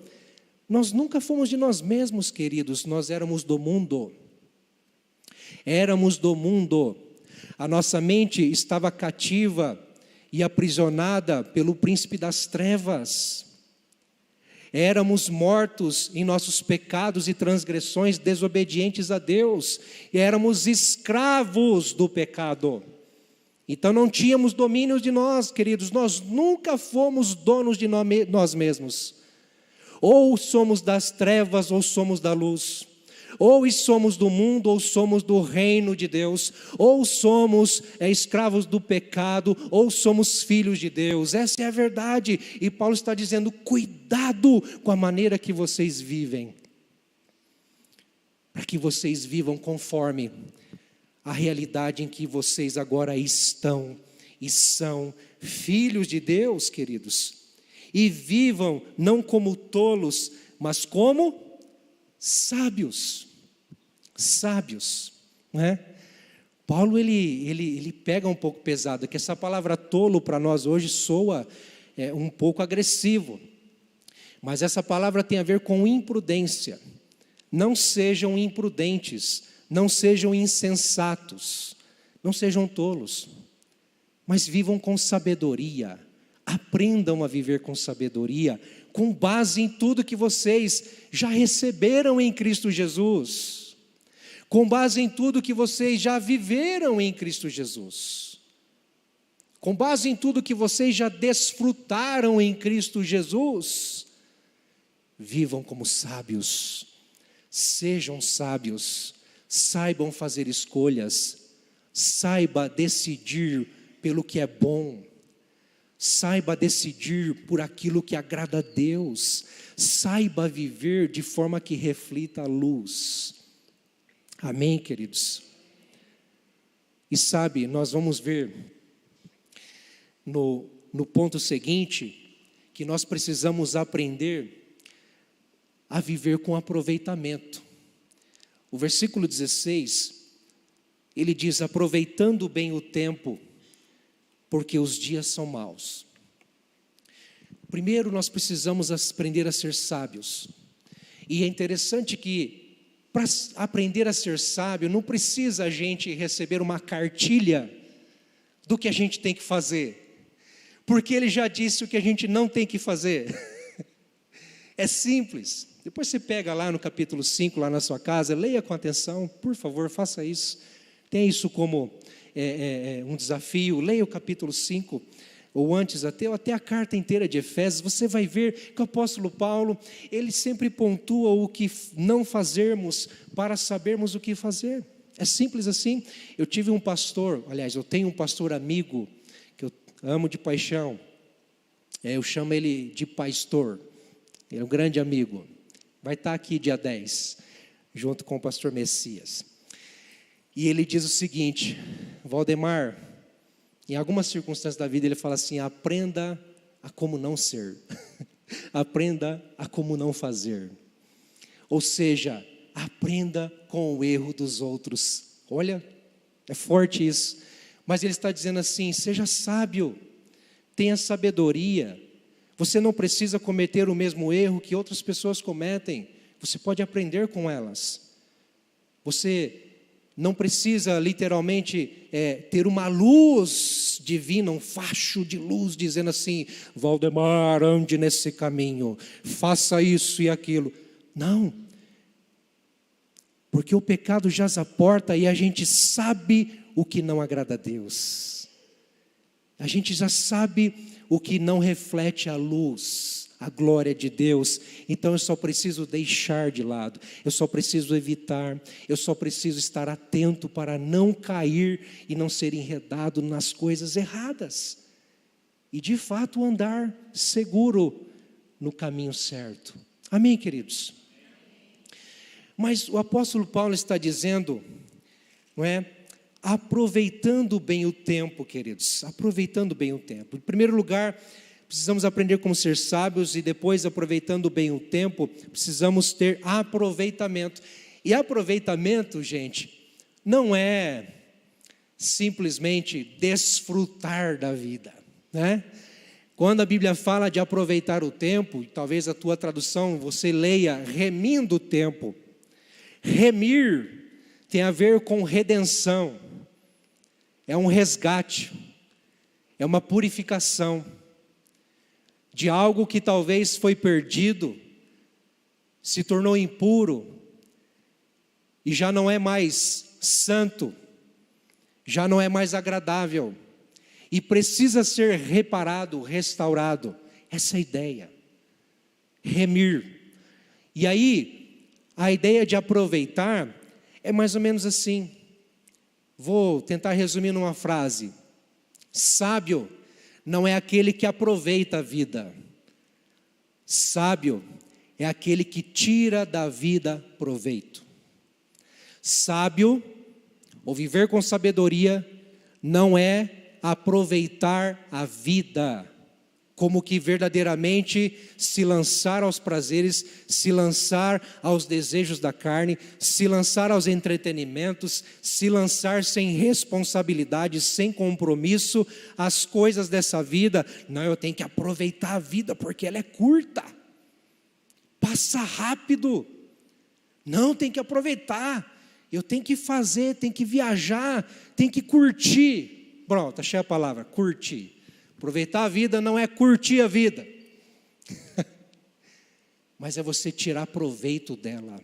nós nunca fomos de nós mesmos, queridos, nós éramos do mundo. Éramos do mundo. A nossa mente estava cativa e aprisionada pelo príncipe das trevas. Éramos mortos em nossos pecados e transgressões, desobedientes a Deus, e éramos escravos do pecado. Então não tínhamos domínio de nós, queridos, nós nunca fomos donos de nós mesmos. Ou somos das trevas ou somos da luz. Ou somos do mundo, ou somos do reino de Deus, ou somos escravos do pecado, ou somos filhos de Deus. Essa é a verdade, e Paulo está dizendo, cuidado com a maneira que vocês vivem, para que vocês vivam conforme a realidade em que vocês agora estão, e são filhos de Deus, queridos, e vivam não como tolos, mas como sábios, não é? Paulo ele pega um pouco pesado, que essa palavra tolo para nós hoje soa um pouco agressivo, mas essa palavra tem a ver com imprudência. Não sejam imprudentes, não sejam insensatos, não sejam tolos. mas vivam com sabedoria. Aprendam a viver com sabedoria, com base em tudo que vocês já receberam em Cristo Jesus, com base em tudo que vocês já viveram em Cristo Jesus, com base em tudo que vocês já desfrutaram em Cristo Jesus. Vivam como sábios, sejam sábios, saibam fazer escolhas, saiba decidir pelo que é bom, saiba decidir por aquilo que agrada a Deus, saiba viver de forma que reflita a luz. Amém, queridos? E sabe, nós vamos ver no ponto seguinte, que nós precisamos aprender a viver com aproveitamento. O versículo 16, ele diz: aproveitando bem o tempo, porque os dias são maus. Primeiro nós precisamos aprender a ser sábios. E é interessante que para aprender a ser sábio, não precisa a gente receber uma cartilha do que a gente tem que fazer, porque ele já disse o que a gente não tem que fazer. É simples. Depois você pega lá no capítulo 5, lá na sua casa, leia com atenção, por favor, faça isso. Tenha isso como um desafio. Leia o capítulo 5, ou antes até a carta inteira de Efésios. Você vai ver que o apóstolo Paulo, ele sempre pontua o que não fazermos para sabermos o que fazer. É simples assim. Eu tenho um pastor amigo, que eu amo de paixão. Eu chamo ele de pastor. Ele é um grande amigo. Vai estar aqui dia 10, junto com o pastor Messias. E ele diz o seguinte: Valdemar, em algumas circunstâncias da vida ele fala assim: aprenda a como não ser, aprenda a como não fazer. Ou seja, aprenda com o erro dos outros. Olha, é forte isso. Mas ele está dizendo assim: seja sábio, tenha sabedoria. Você não precisa cometer o mesmo erro que outras pessoas cometem. Você pode aprender com elas. Você não precisa literalmente ter uma luz divina, um facho de luz dizendo assim: Valdemar, ande nesse caminho, faça isso e aquilo. Não. Porque o pecado jaz à porta e a gente sabe o que não agrada a Deus. A gente já sabe o que não reflete a luz, a glória de Deus. Então eu só preciso deixar de lado, eu só preciso evitar, eu só preciso estar atento para não cair e não ser enredado nas coisas erradas. E de fato andar seguro no caminho certo. Amém, queridos? Mas o apóstolo Paulo está dizendo, não é? Aproveitando bem o tempo, queridos, aproveitando bem o tempo. Em primeiro lugar, precisamos aprender como ser sábios, e depois, aproveitando bem o tempo, precisamos ter aproveitamento. E aproveitamento, gente, não é simplesmente desfrutar da vida, né? Quando a Bíblia fala de aproveitar o tempo, e talvez a tua tradução você leia remindo o tempo. Remir tem a ver com redenção. É um resgate, é uma purificação de algo que talvez foi perdido, se tornou impuro e já não é mais santo, já não é mais agradável e precisa ser reparado, restaurado. Essa é a ideia, remir. E aí, a ideia de aproveitar é mais ou menos assim. Vou tentar resumir numa frase: sábio não é aquele que aproveita a vida, sábio é aquele que tira da vida proveito. Sábio, ou viver com sabedoria, não é aproveitar a vida, como que verdadeiramente se lançar aos prazeres, se lançar aos desejos da carne, se lançar aos entretenimentos, se lançar sem responsabilidade, sem compromisso, às coisas dessa vida. Não, eu tenho que aproveitar a vida porque ela é curta, passa rápido. Não, tem que aproveitar, eu tenho que fazer, tenho que viajar, tenho que curtir. Pronto, achei a palavra, curtir. Aproveitar a vida não é curtir a vida, mas é você tirar proveito dela.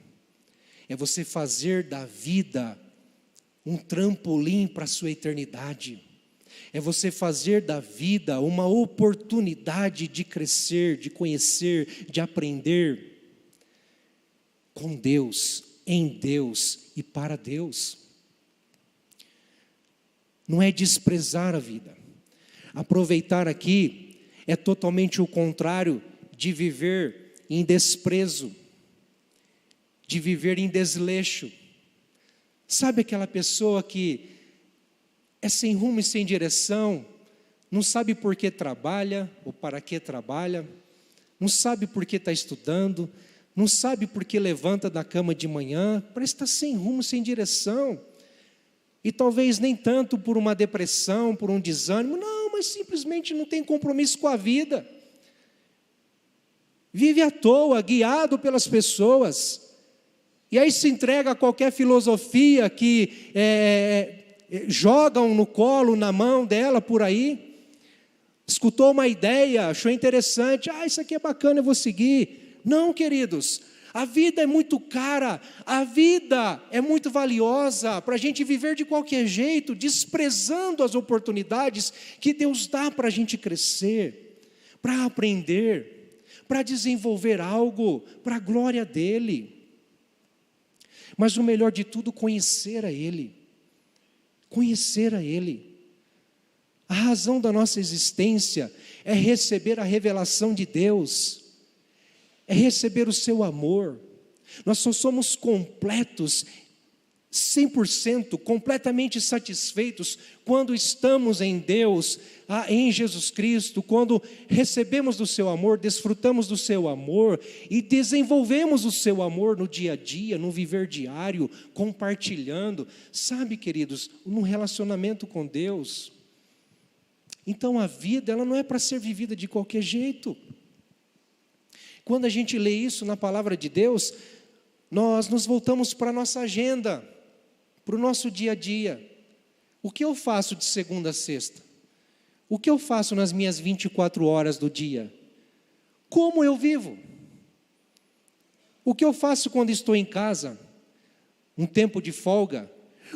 É você fazer da vida um trampolim para a sua eternidade. É você fazer da vida uma oportunidade de crescer, de conhecer, de aprender com Deus, em Deus e para Deus. Não é desprezar a vida. Aproveitar aqui é totalmente o contrário de viver em desprezo, de viver em desleixo. Sabe aquela pessoa que é sem rumo e sem direção, não sabe por que trabalha ou para que trabalha, não sabe por que está estudando, não sabe por que levanta da cama de manhã, parece estar sem rumo, sem direção. E talvez nem tanto por uma depressão, por um desânimo, não, mas simplesmente não tem compromisso com a vida. Vive à toa, guiado pelas pessoas. E aí se entrega a qualquer filosofia que jogam no colo, na mão dela por aí. Escutou uma ideia, achou interessante, isso aqui é bacana, eu vou seguir. Não, queridos, a vida é muito cara, a vida é muito valiosa para a gente viver de qualquer jeito, desprezando as oportunidades que Deus dá para a gente crescer, para aprender, para desenvolver algo para a glória dEle. Mas o melhor de tudo, conhecer a Ele. Conhecer a Ele. A razão da nossa existência é receber a revelação de Deus, é receber o seu amor. Nós só somos completos, 100%, completamente satisfeitos quando estamos em Deus, em Jesus Cristo, quando recebemos do seu amor, desfrutamos do seu amor e desenvolvemos o seu amor no dia a dia, no viver diário, compartilhando, sabe, queridos, num relacionamento com Deus. Então a vida, ela não é para ser vivida de qualquer jeito. Quando a gente lê isso na palavra de Deus, nós nos voltamos para a nossa agenda, para o nosso dia a dia. O que eu faço de segunda a sexta? O que eu faço nas minhas 24 horas do dia? Como eu vivo? O que eu faço quando estou em casa? Um tempo de folga?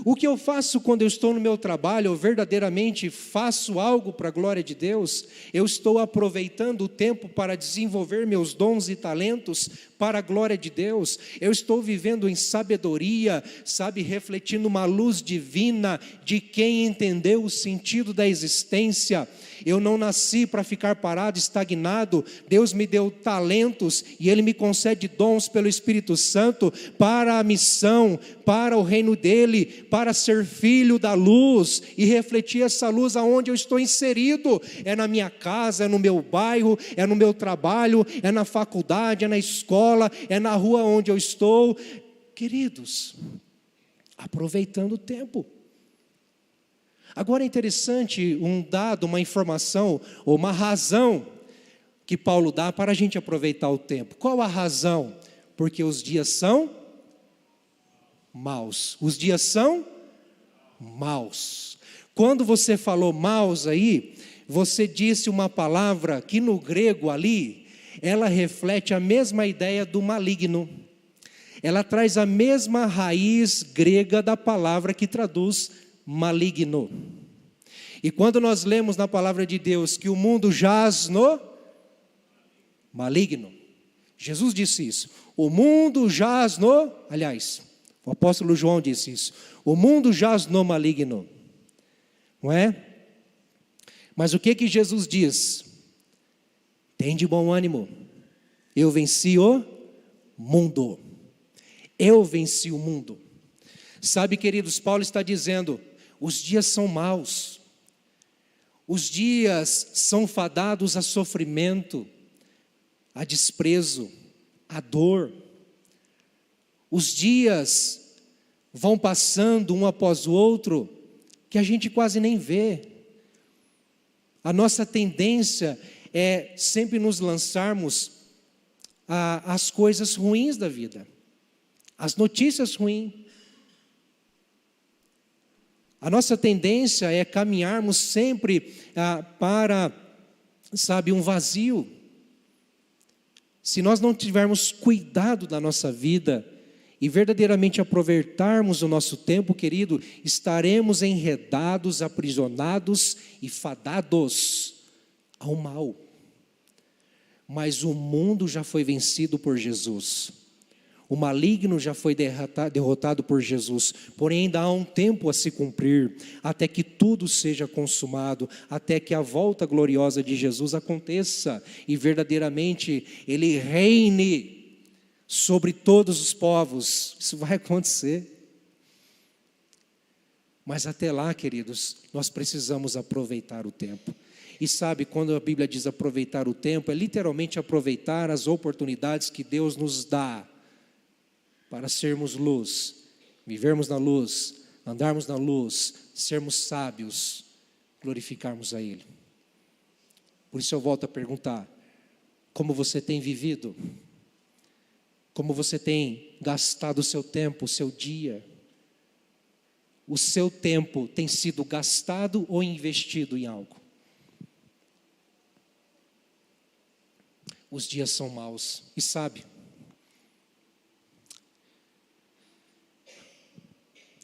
O que eu faço quando eu estou no meu trabalho, eu verdadeiramente faço algo para a glória de Deus? Eu estou aproveitando o tempo para desenvolver meus dons e talentos para a glória de Deus? Eu estou vivendo em sabedoria, sabe, refletindo uma luz divina de quem entendeu o sentido da existência? Eu não nasci para ficar parado, estagnado. Deus me deu talentos e Ele me concede dons pelo Espírito Santo para a missão, para o reino dEle, para ser filho da luz e refletir essa luz aonde eu estou inserido. É na minha casa, é no meu bairro, é no meu trabalho, é na faculdade, é na escola, é na rua onde eu estou. Queridos, aproveitando o tempo. Agora é interessante um dado, uma informação, ou uma razão que Paulo dá para a gente aproveitar o tempo. Qual a razão? Porque os dias são maus. Os dias são maus. Quando você falou maus aí, você disse uma palavra que no grego ali, ela reflete a mesma ideia do maligno. Ela traz a mesma raiz grega da palavra que traduz maligno. E quando nós lemos na palavra de Deus que o mundo jaz no maligno, Jesus disse isso. O mundo jaz no, aliás, o apóstolo João disse isso. O mundo jaz no maligno. Não é? Mas o que Jesus diz? Tem de bom ânimo. Eu venci o mundo. Eu venci o mundo. Sabe, queridos, Paulo está dizendo, os dias são maus, os dias são fadados a sofrimento, a desprezo, a dor. Os dias vão passando um após o outro, que a gente quase nem vê. A nossa tendência é sempre nos lançarmos às coisas ruins da vida, às notícias ruins. A nossa tendência é caminharmos sempre para, um vazio. Se nós não tivermos cuidado da nossa vida e verdadeiramente aproveitarmos o nosso tempo, querido, estaremos enredados, aprisionados e fadados ao mal. Mas o mundo já foi vencido por Jesus. O maligno já foi derrotado por Jesus, porém ainda há um tempo a se cumprir, até que tudo seja consumado, até que a volta gloriosa de Jesus aconteça, e verdadeiramente Ele reine sobre todos os povos. Isso vai acontecer. Mas até lá, queridos, nós precisamos aproveitar o tempo. E sabe, quando a Bíblia diz aproveitar o tempo, é literalmente aproveitar as oportunidades que Deus nos dá, para sermos luz, vivermos na luz, andarmos na luz, sermos sábios, glorificarmos a Ele. Por isso eu volto a perguntar: como você tem vivido? Como você tem gastado o seu tempo, o seu dia? O seu tempo tem sido gastado ou investido em algo? Os dias são maus, e sabe,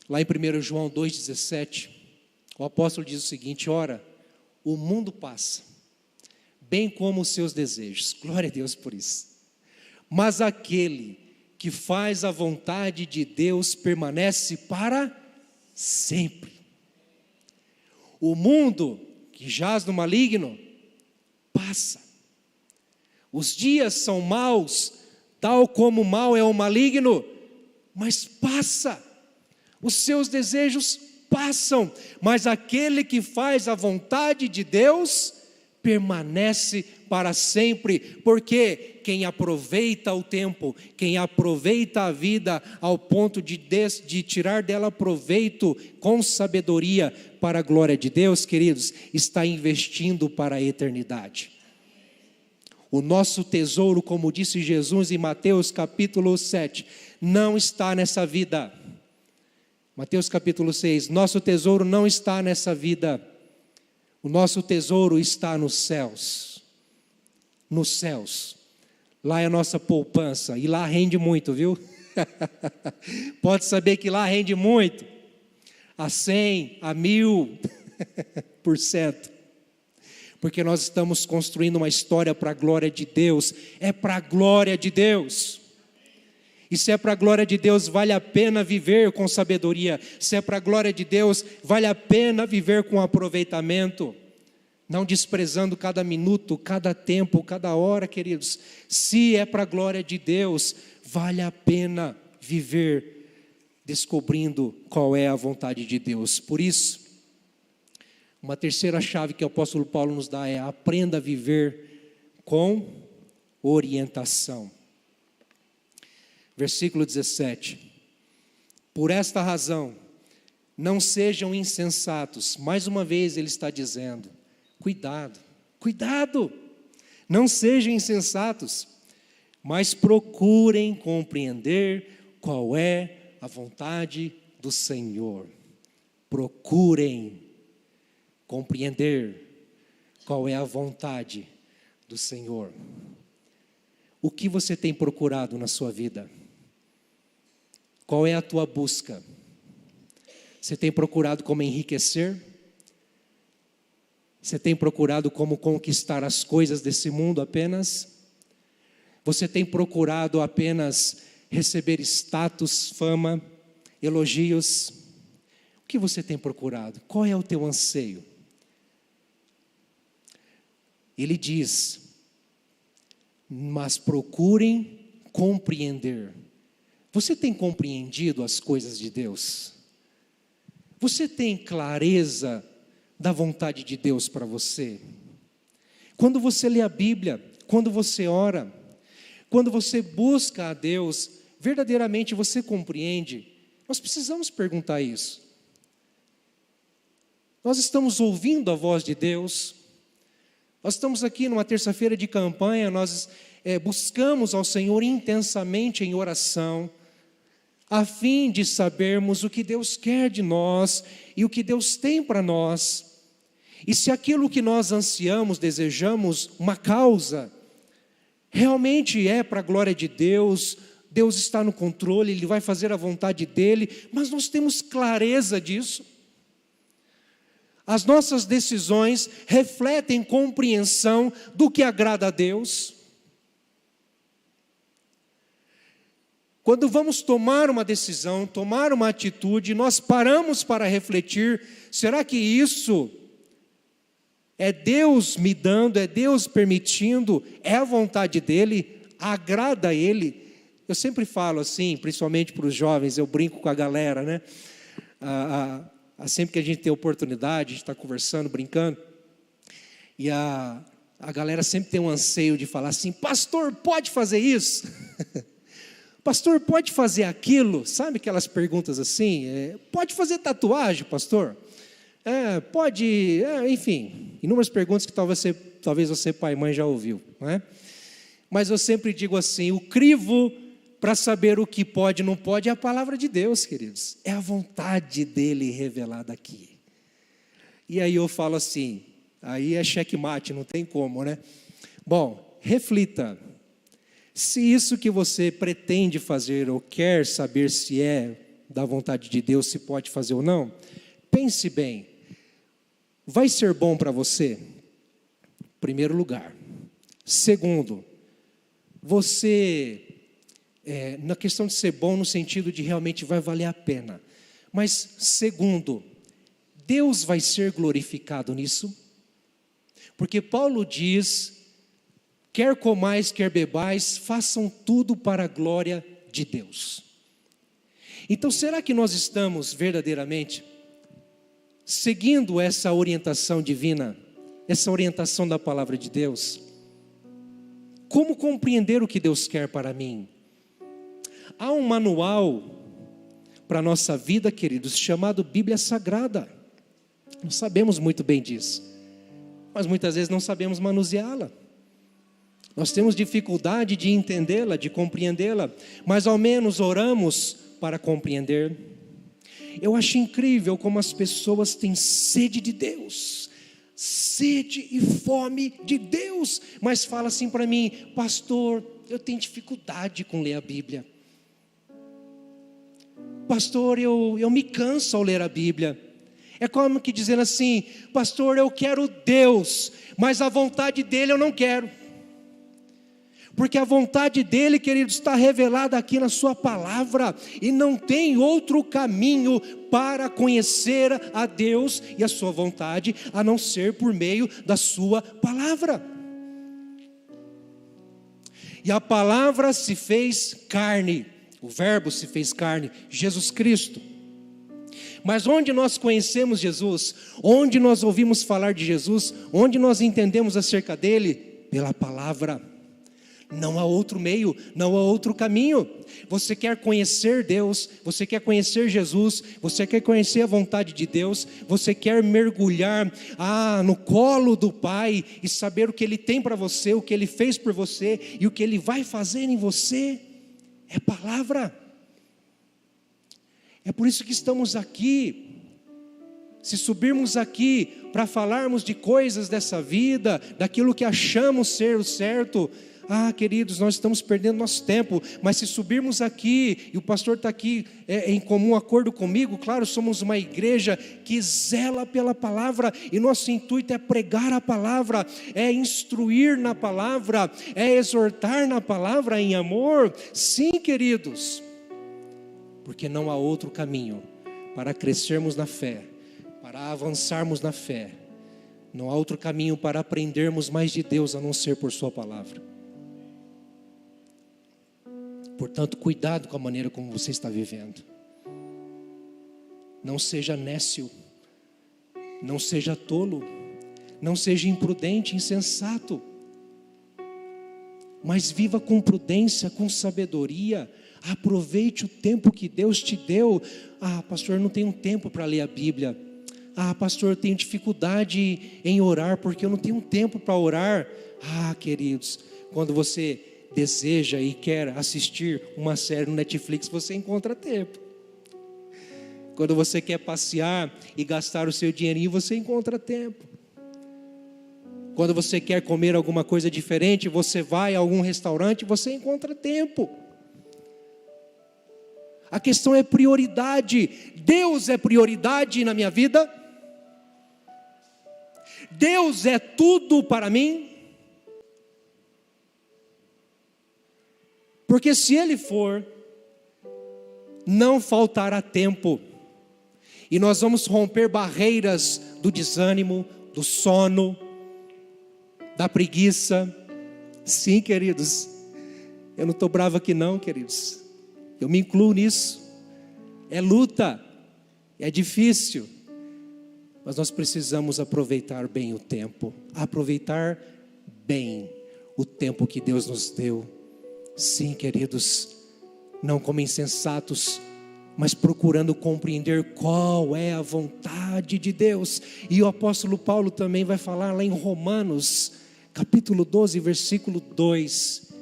lá em 1 João 2,17, o apóstolo diz o seguinte: ora, o mundo passa, bem como os seus desejos. Glória a Deus por isso. Mas aquele que faz a vontade de Deus permanece para sempre. O mundo que jaz no maligno passa. Os dias são maus, tal como mau é o maligno, mas passa. Os seus desejos passam, mas aquele que faz a vontade de Deus permanece para sempre, porque quem aproveita o tempo, quem aproveita a vida ao ponto de tirar dela proveito com sabedoria para a glória de Deus, queridos, está investindo para a eternidade. O nosso tesouro, como disse Jesus em Mateus capítulo 7, não está nessa vida. Mateus capítulo 6, nosso tesouro não está nessa vida, o nosso tesouro está nos céus, lá é a nossa poupança, e lá rende muito, viu? Pode saber que lá rende muito, a 100, a 1000%, porque nós estamos construindo uma história para a glória de Deus, é para a glória de Deus. E se é para a glória de Deus, vale a pena viver com sabedoria. Se é para a glória de Deus, vale a pena viver com aproveitamento. Não desprezando cada minuto, cada tempo, cada hora, queridos. Se é para a glória de Deus, vale a pena viver descobrindo qual é a vontade de Deus. Por isso, uma terceira chave que o apóstolo Paulo nos dá é: aprenda a viver com orientação. Versículo 17, por esta razão, não sejam insensatos. Mais uma vez ele está dizendo, cuidado, não sejam insensatos, mas procurem compreender qual é a vontade do Senhor. Procurem compreender qual é a vontade do Senhor. O que você tem procurado na sua vida? Qual é a tua busca? Você tem procurado como enriquecer? Você tem procurado como conquistar as coisas desse mundo apenas? Você tem procurado apenas receber status, fama, elogios? O que você tem procurado? Qual é o teu anseio? Ele diz: mas procurem compreender. Você tem compreendido as coisas de Deus? Você tem clareza da vontade de Deus para você? Quando você lê a Bíblia, quando você ora, quando você busca a Deus, verdadeiramente você compreende? Nós precisamos perguntar isso. Nós estamos ouvindo a voz de Deus? Nós estamos aqui numa terça-feira de campanha, nós buscamos ao Senhor intensamente em oração. a fim de sabermos o que Deus quer de nós e o que Deus tem para nós. E se aquilo que nós ansiamos, desejamos, uma causa, realmente é para a glória de Deus, Deus está no controle, Ele vai fazer a vontade dEle, mas nós temos clareza disso. As nossas decisões refletem compreensão do que agrada a Deus. Quando vamos tomar uma decisão, tomar uma atitude, nós paramos para refletir: será que isso é Deus me dando, é Deus permitindo, é a vontade dEle, agrada a Ele? Eu sempre falo assim, principalmente para os jovens, eu brinco com a galera, né? Sempre que a gente tem oportunidade, a gente está conversando, brincando, e a galera sempre tem um anseio de falar assim: pastor, pode fazer isso? Pastor, pode fazer aquilo? Sabe aquelas perguntas assim? Pode fazer tatuagem, pastor? Pode, enfim, inúmeras perguntas que talvez você, pai e mãe, já ouviu, não é? Mas eu sempre digo assim: o crivo para saber o que pode e não pode é a palavra de Deus, queridos. É a vontade dEle revelada aqui. E aí eu falo assim, aí é checkmate, não tem como, né? Bom, reflita. Se isso que você pretende fazer ou quer saber se é da vontade de Deus, se pode fazer ou não, pense bem. Vai ser bom para você? Primeiro lugar. Segundo, você, na questão de ser bom no sentido de realmente vai valer a pena. Mas segundo, Deus vai ser glorificado nisso? Porque Paulo diz: quer comais, quer bebais, façam tudo para a glória de Deus. Então, será que nós estamos verdadeiramente seguindo essa orientação divina, essa orientação da palavra de Deus? Como compreender o que Deus quer para mim? Há um manual para a nossa vida, queridos, chamado Bíblia Sagrada. Nós sabemos muito bem disso, mas muitas vezes não sabemos manuseá-la. Nós temos dificuldade de entendê-la, de compreendê-la, mas ao menos oramos para compreender. Eu acho incrível como as pessoas têm sede de Deus, sede e fome de Deus, mas fala assim para mim: pastor, eu tenho dificuldade com ler a Bíblia. Pastor, eu me canso ao ler a Bíblia. É como que dizendo assim: pastor, eu quero Deus, mas a vontade dEle eu não quero. Porque a vontade dEle, queridos, está revelada aqui na sua palavra, e não tem outro caminho para conhecer a Deus e a sua vontade, a não ser por meio da sua palavra. E a palavra se fez carne, o verbo se fez carne, Jesus Cristo. Mas onde nós conhecemos Jesus, onde nós ouvimos falar de Jesus, onde nós entendemos acerca dEle? Pela palavra. Não há outro meio, não há outro caminho. Você quer conhecer Deus, você quer conhecer Jesus, você quer conhecer a vontade de Deus, você quer mergulhar no colo do Pai e saber o que Ele tem para você, o que Ele fez por você e o que Ele vai fazer em você. É palavra. É por isso que estamos aqui. Se subirmos aqui para falarmos de coisas dessa vida, daquilo que achamos ser o certo, queridos, nós estamos perdendo nosso tempo. Mas se subirmos aqui, e o pastor está aqui em comum acordo comigo, claro, somos uma igreja que zela pela palavra, e nosso intuito é pregar a palavra, é instruir na palavra, é exortar na palavra em amor. Sim, queridos, porque não há outro caminho para crescermos na fé, para avançarmos na fé. Não há outro caminho para aprendermos mais de Deus a não ser por sua palavra. Portanto, cuidado com a maneira como você está vivendo. Não seja nécio, não seja tolo, não seja imprudente, insensato, mas viva com prudência, com sabedoria. Aproveite o tempo que Deus te deu. Pastor, eu não tenho tempo para ler a Bíblia. Pastor, eu tenho dificuldade em orar, porque eu não tenho tempo para orar. Queridos, quando você deseja e quer assistir uma série no Netflix, você encontra tempo. Quando você quer passear e gastar o seu dinheirinho, você encontra tempo. Quando você quer comer alguma coisa diferente, você vai a algum restaurante, você encontra tempo. A questão é prioridade. Deus é prioridade na minha vida? Deus é tudo para mim? Porque se Ele for, não faltará tempo. E nós vamos romper barreiras do desânimo, do sono, da preguiça. Sim, queridos, eu não estou bravo aqui não, queridos, eu me incluo nisso. É luta, é difícil, mas nós precisamos aproveitar bem o tempo, aproveitar bem o tempo que Deus nos deu. Sim, queridos, não como insensatos, mas procurando compreender qual é a vontade de Deus. E o apóstolo Paulo também vai falar lá em Romanos, capítulo 12, versículo 2,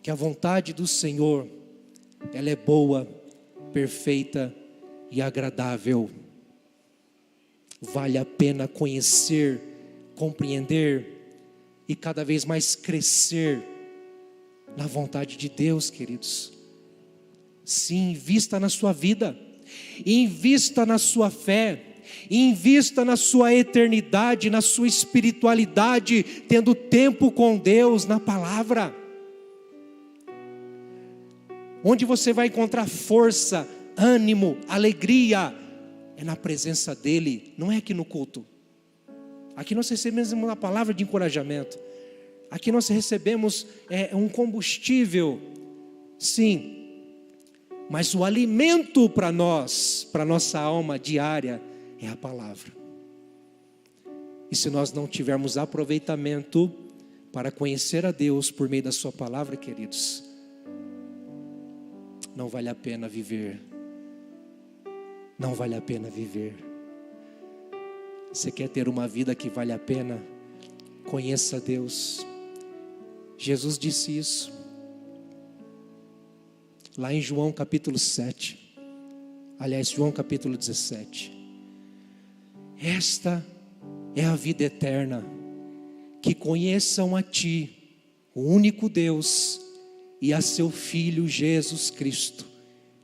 que a vontade do Senhor, ela é boa, perfeita e agradável. Vale a pena conhecer, compreender e cada vez mais crescer na vontade de Deus, queridos. Sim, invista na sua vida, invista na sua fé, invista na sua eternidade, na sua espiritualidade, tendo tempo com Deus, na palavra. Onde você vai encontrar força, ânimo, alegria, é na presença dEle, não é aqui no culto. Aqui nós recebemos uma palavra de encorajamento, aqui nós recebemos um combustível, sim, mas o alimento para nós, para nossa alma diária, é a palavra. E se nós não tivermos aproveitamento para conhecer a Deus por meio da sua palavra, queridos, não vale a pena viver. Não vale a pena viver. Você quer ter uma vida que vale a pena? Conheça Deus. Jesus disse isso lá em João capítulo 7, aliás, João capítulo 17. Esta é a vida eterna, que conheçam a Ti, o único Deus, e a Seu Filho Jesus Cristo,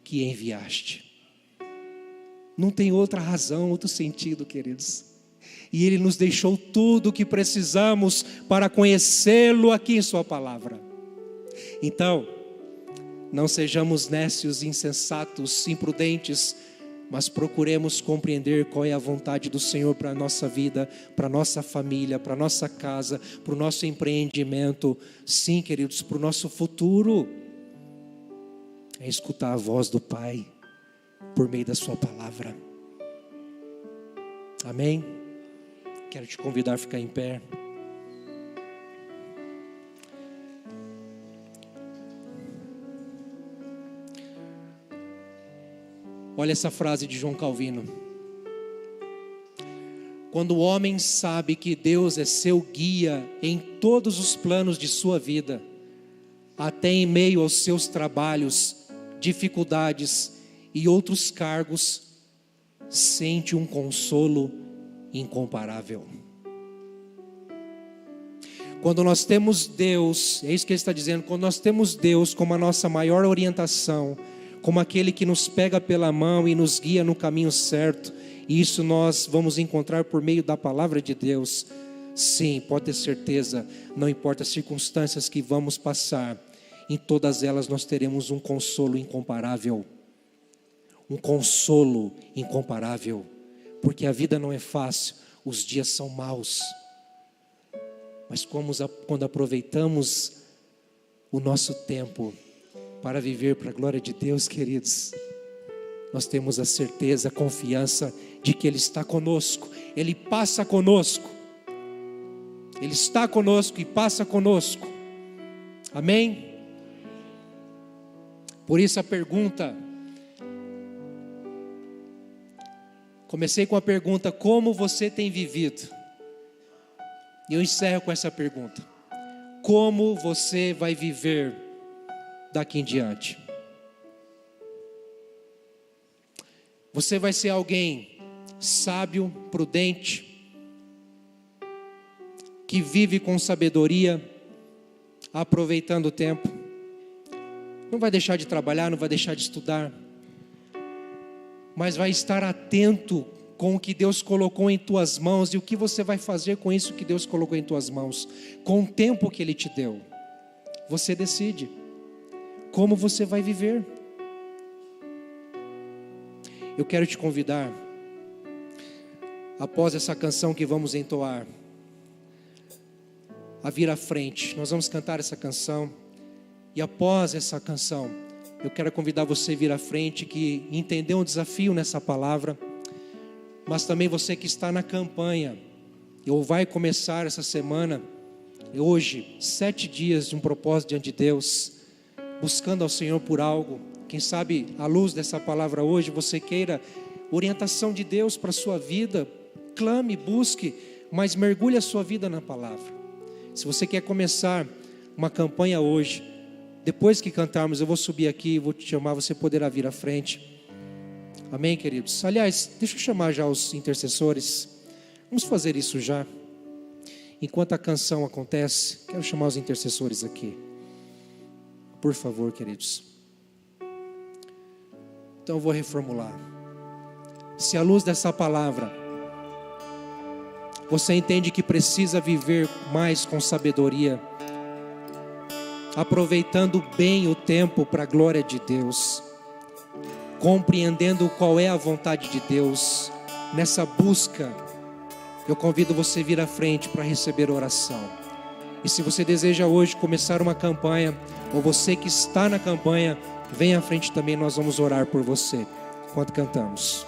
que enviaste. Não tem outra razão, outro sentido, queridos. E Ele nos deixou tudo o que precisamos para conhecê-lo aqui em Sua palavra. Então, não sejamos nécios, insensatos, imprudentes, mas procuremos compreender qual é a vontade do Senhor para a nossa vida, para a nossa família, para a nossa casa, para o nosso empreendimento. Sim, queridos, para o nosso futuro. É escutar a voz do Pai por meio da sua palavra. Amém? Quero te convidar a ficar em pé. Olha essa frase de João Calvino: quando o homem sabe que Deus é seu guia em todos os planos de sua vida, até em meio aos seus trabalhos, dificuldades e outros cargos, sente um consolo incomparável. Quando nós temos Deus, é isso que ele está dizendo, quando nós temos Deus como a nossa maior orientação, como aquele que nos pega pela mão e nos guia no caminho certo, e isso nós vamos encontrar por meio da palavra de Deus. Sim, pode ter certeza, não importa as circunstâncias que vamos passar, em todas elas nós teremos um consolo incomparável. Um consolo incomparável, porque a vida não é fácil, os dias são maus, mas quando aproveitamos o nosso tempo para viver para a glória de Deus, queridos, nós temos a certeza, a confiança de que Ele está conosco, Ele passa conosco, Ele está conosco e passa conosco. Amém? Por isso a pergunta, comecei com a pergunta: como você tem vivido? E eu encerro com essa pergunta: como você vai viver daqui em diante. Você vai ser alguém sábio, prudente, que vive com sabedoria, aproveitando o tempo. Não vai deixar de trabalhar, não vai deixar de estudar, mas vai estar atento com o que Deus colocou em tuas mãos e o que você vai fazer com isso que Deus colocou em tuas mãos, com o tempo que Ele te deu. Você decide como você vai viver. Eu quero te convidar, após essa canção que vamos entoar, a vir à frente. Nós vamos cantar essa canção, e após essa canção, eu quero convidar você a vir à frente, que entendeu um desafio nessa palavra, mas também você que está na campanha, ou vai começar essa semana, hoje, 7 dias de um propósito diante de Deus, buscando ao Senhor por algo. Quem sabe, à luz dessa palavra hoje, você queira orientação de Deus para a sua vida. Clame, busque, mas mergulhe a sua vida na palavra. Se você quer começar uma campanha hoje, depois que cantarmos, eu vou subir aqui, vou te chamar, você poderá vir à frente. Amém, queridos? Aliás, deixa eu chamar já os intercessores. Vamos fazer isso já. Enquanto a canção acontece, quero chamar os intercessores aqui. Por favor, queridos. Então eu vou reformular. Se à luz dessa palavra você entende que precisa viver mais com sabedoria, aproveitando bem o tempo para a glória de Deus, compreendendo qual é a vontade de Deus, nessa busca, eu convido você a vir à frente para receber oração. E se você deseja hoje começar uma campanha, ou você que está na campanha, venha à frente também, nós vamos orar por você, enquanto cantamos.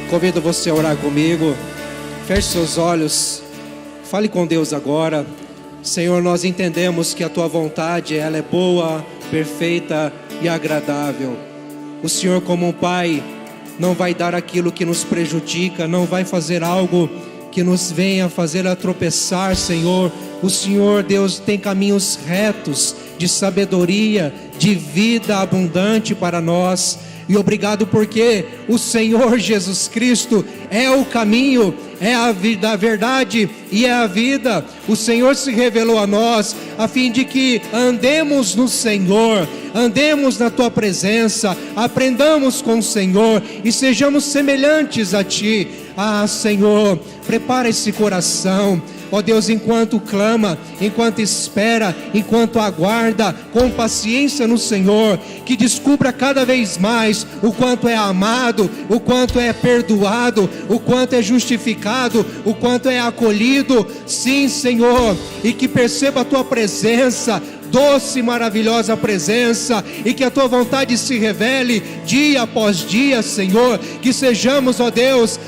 Convido você a orar comigo. Feche seus olhos. Fale com Deus agora. Senhor, nós entendemos que a Tua vontade, ela é boa, perfeita e agradável. O Senhor, como um Pai, não vai dar aquilo que nos prejudica, não vai fazer algo que nos venha fazer a tropeçar, Senhor. O Senhor, Deus, tem caminhos retos, de sabedoria, de vida abundante para nós. E obrigado porque o Senhor Jesus Cristo é o caminho, é a vida, a verdade e é a vida. O Senhor se revelou a nós a fim de que andemos no Senhor, andemos na Tua presença, aprendamos com o Senhor e sejamos semelhantes a Ti. Ah, Senhor, prepara esse coração. Ó Deus, enquanto clama, enquanto espera, enquanto aguarda, com paciência no Senhor, que descubra cada vez mais o quanto é amado, o quanto é perdoado, o quanto é justificado, o quanto é acolhido. Sim, Senhor, e que perceba a Tua presença, doce e maravilhosa presença, e que a Tua vontade se revele dia após dia, Senhor. Que sejamos, ó Deus,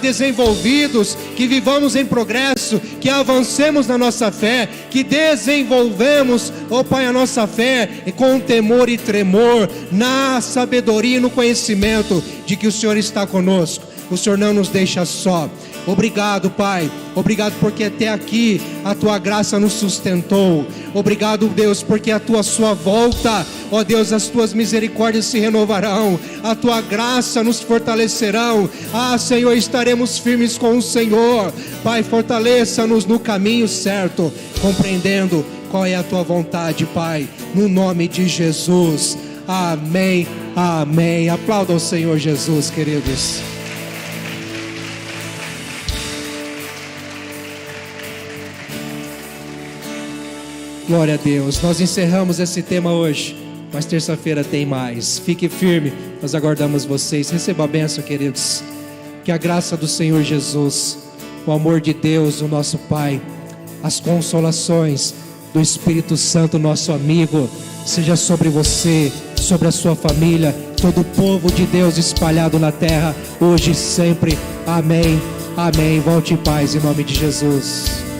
desenvolvidos, que vivamos em progresso, que avancemos na nossa fé, que desenvolvemos, ó Pai, a nossa fé com temor e tremor, na sabedoria e no conhecimento de que o Senhor está conosco. O Senhor não nos deixa só. Obrigado, Pai. Obrigado porque até aqui a Tua graça nos sustentou. Obrigado, Deus, porque a Sua volta, ó Deus, as Tuas misericórdias se renovarão, a Tua graça nos fortalecerão. Ah, Senhor, estaremos firmes com o Senhor. Pai, fortaleça-nos no caminho certo, compreendendo qual é a Tua vontade, Pai, no nome de Jesus. Amém, amém. Aplaudam o Senhor Jesus, queridos. Glória a Deus. Nós encerramos esse tema hoje, mas terça-feira tem mais. Fique firme, nós aguardamos vocês. Receba a bênção, queridos. Que a graça do Senhor Jesus, o amor de Deus, o nosso Pai, as consolações do Espírito Santo, nosso amigo, seja sobre você, sobre a sua família, todo o povo de Deus espalhado na terra, hoje e sempre. Amém, amém. Volte em paz em nome de Jesus.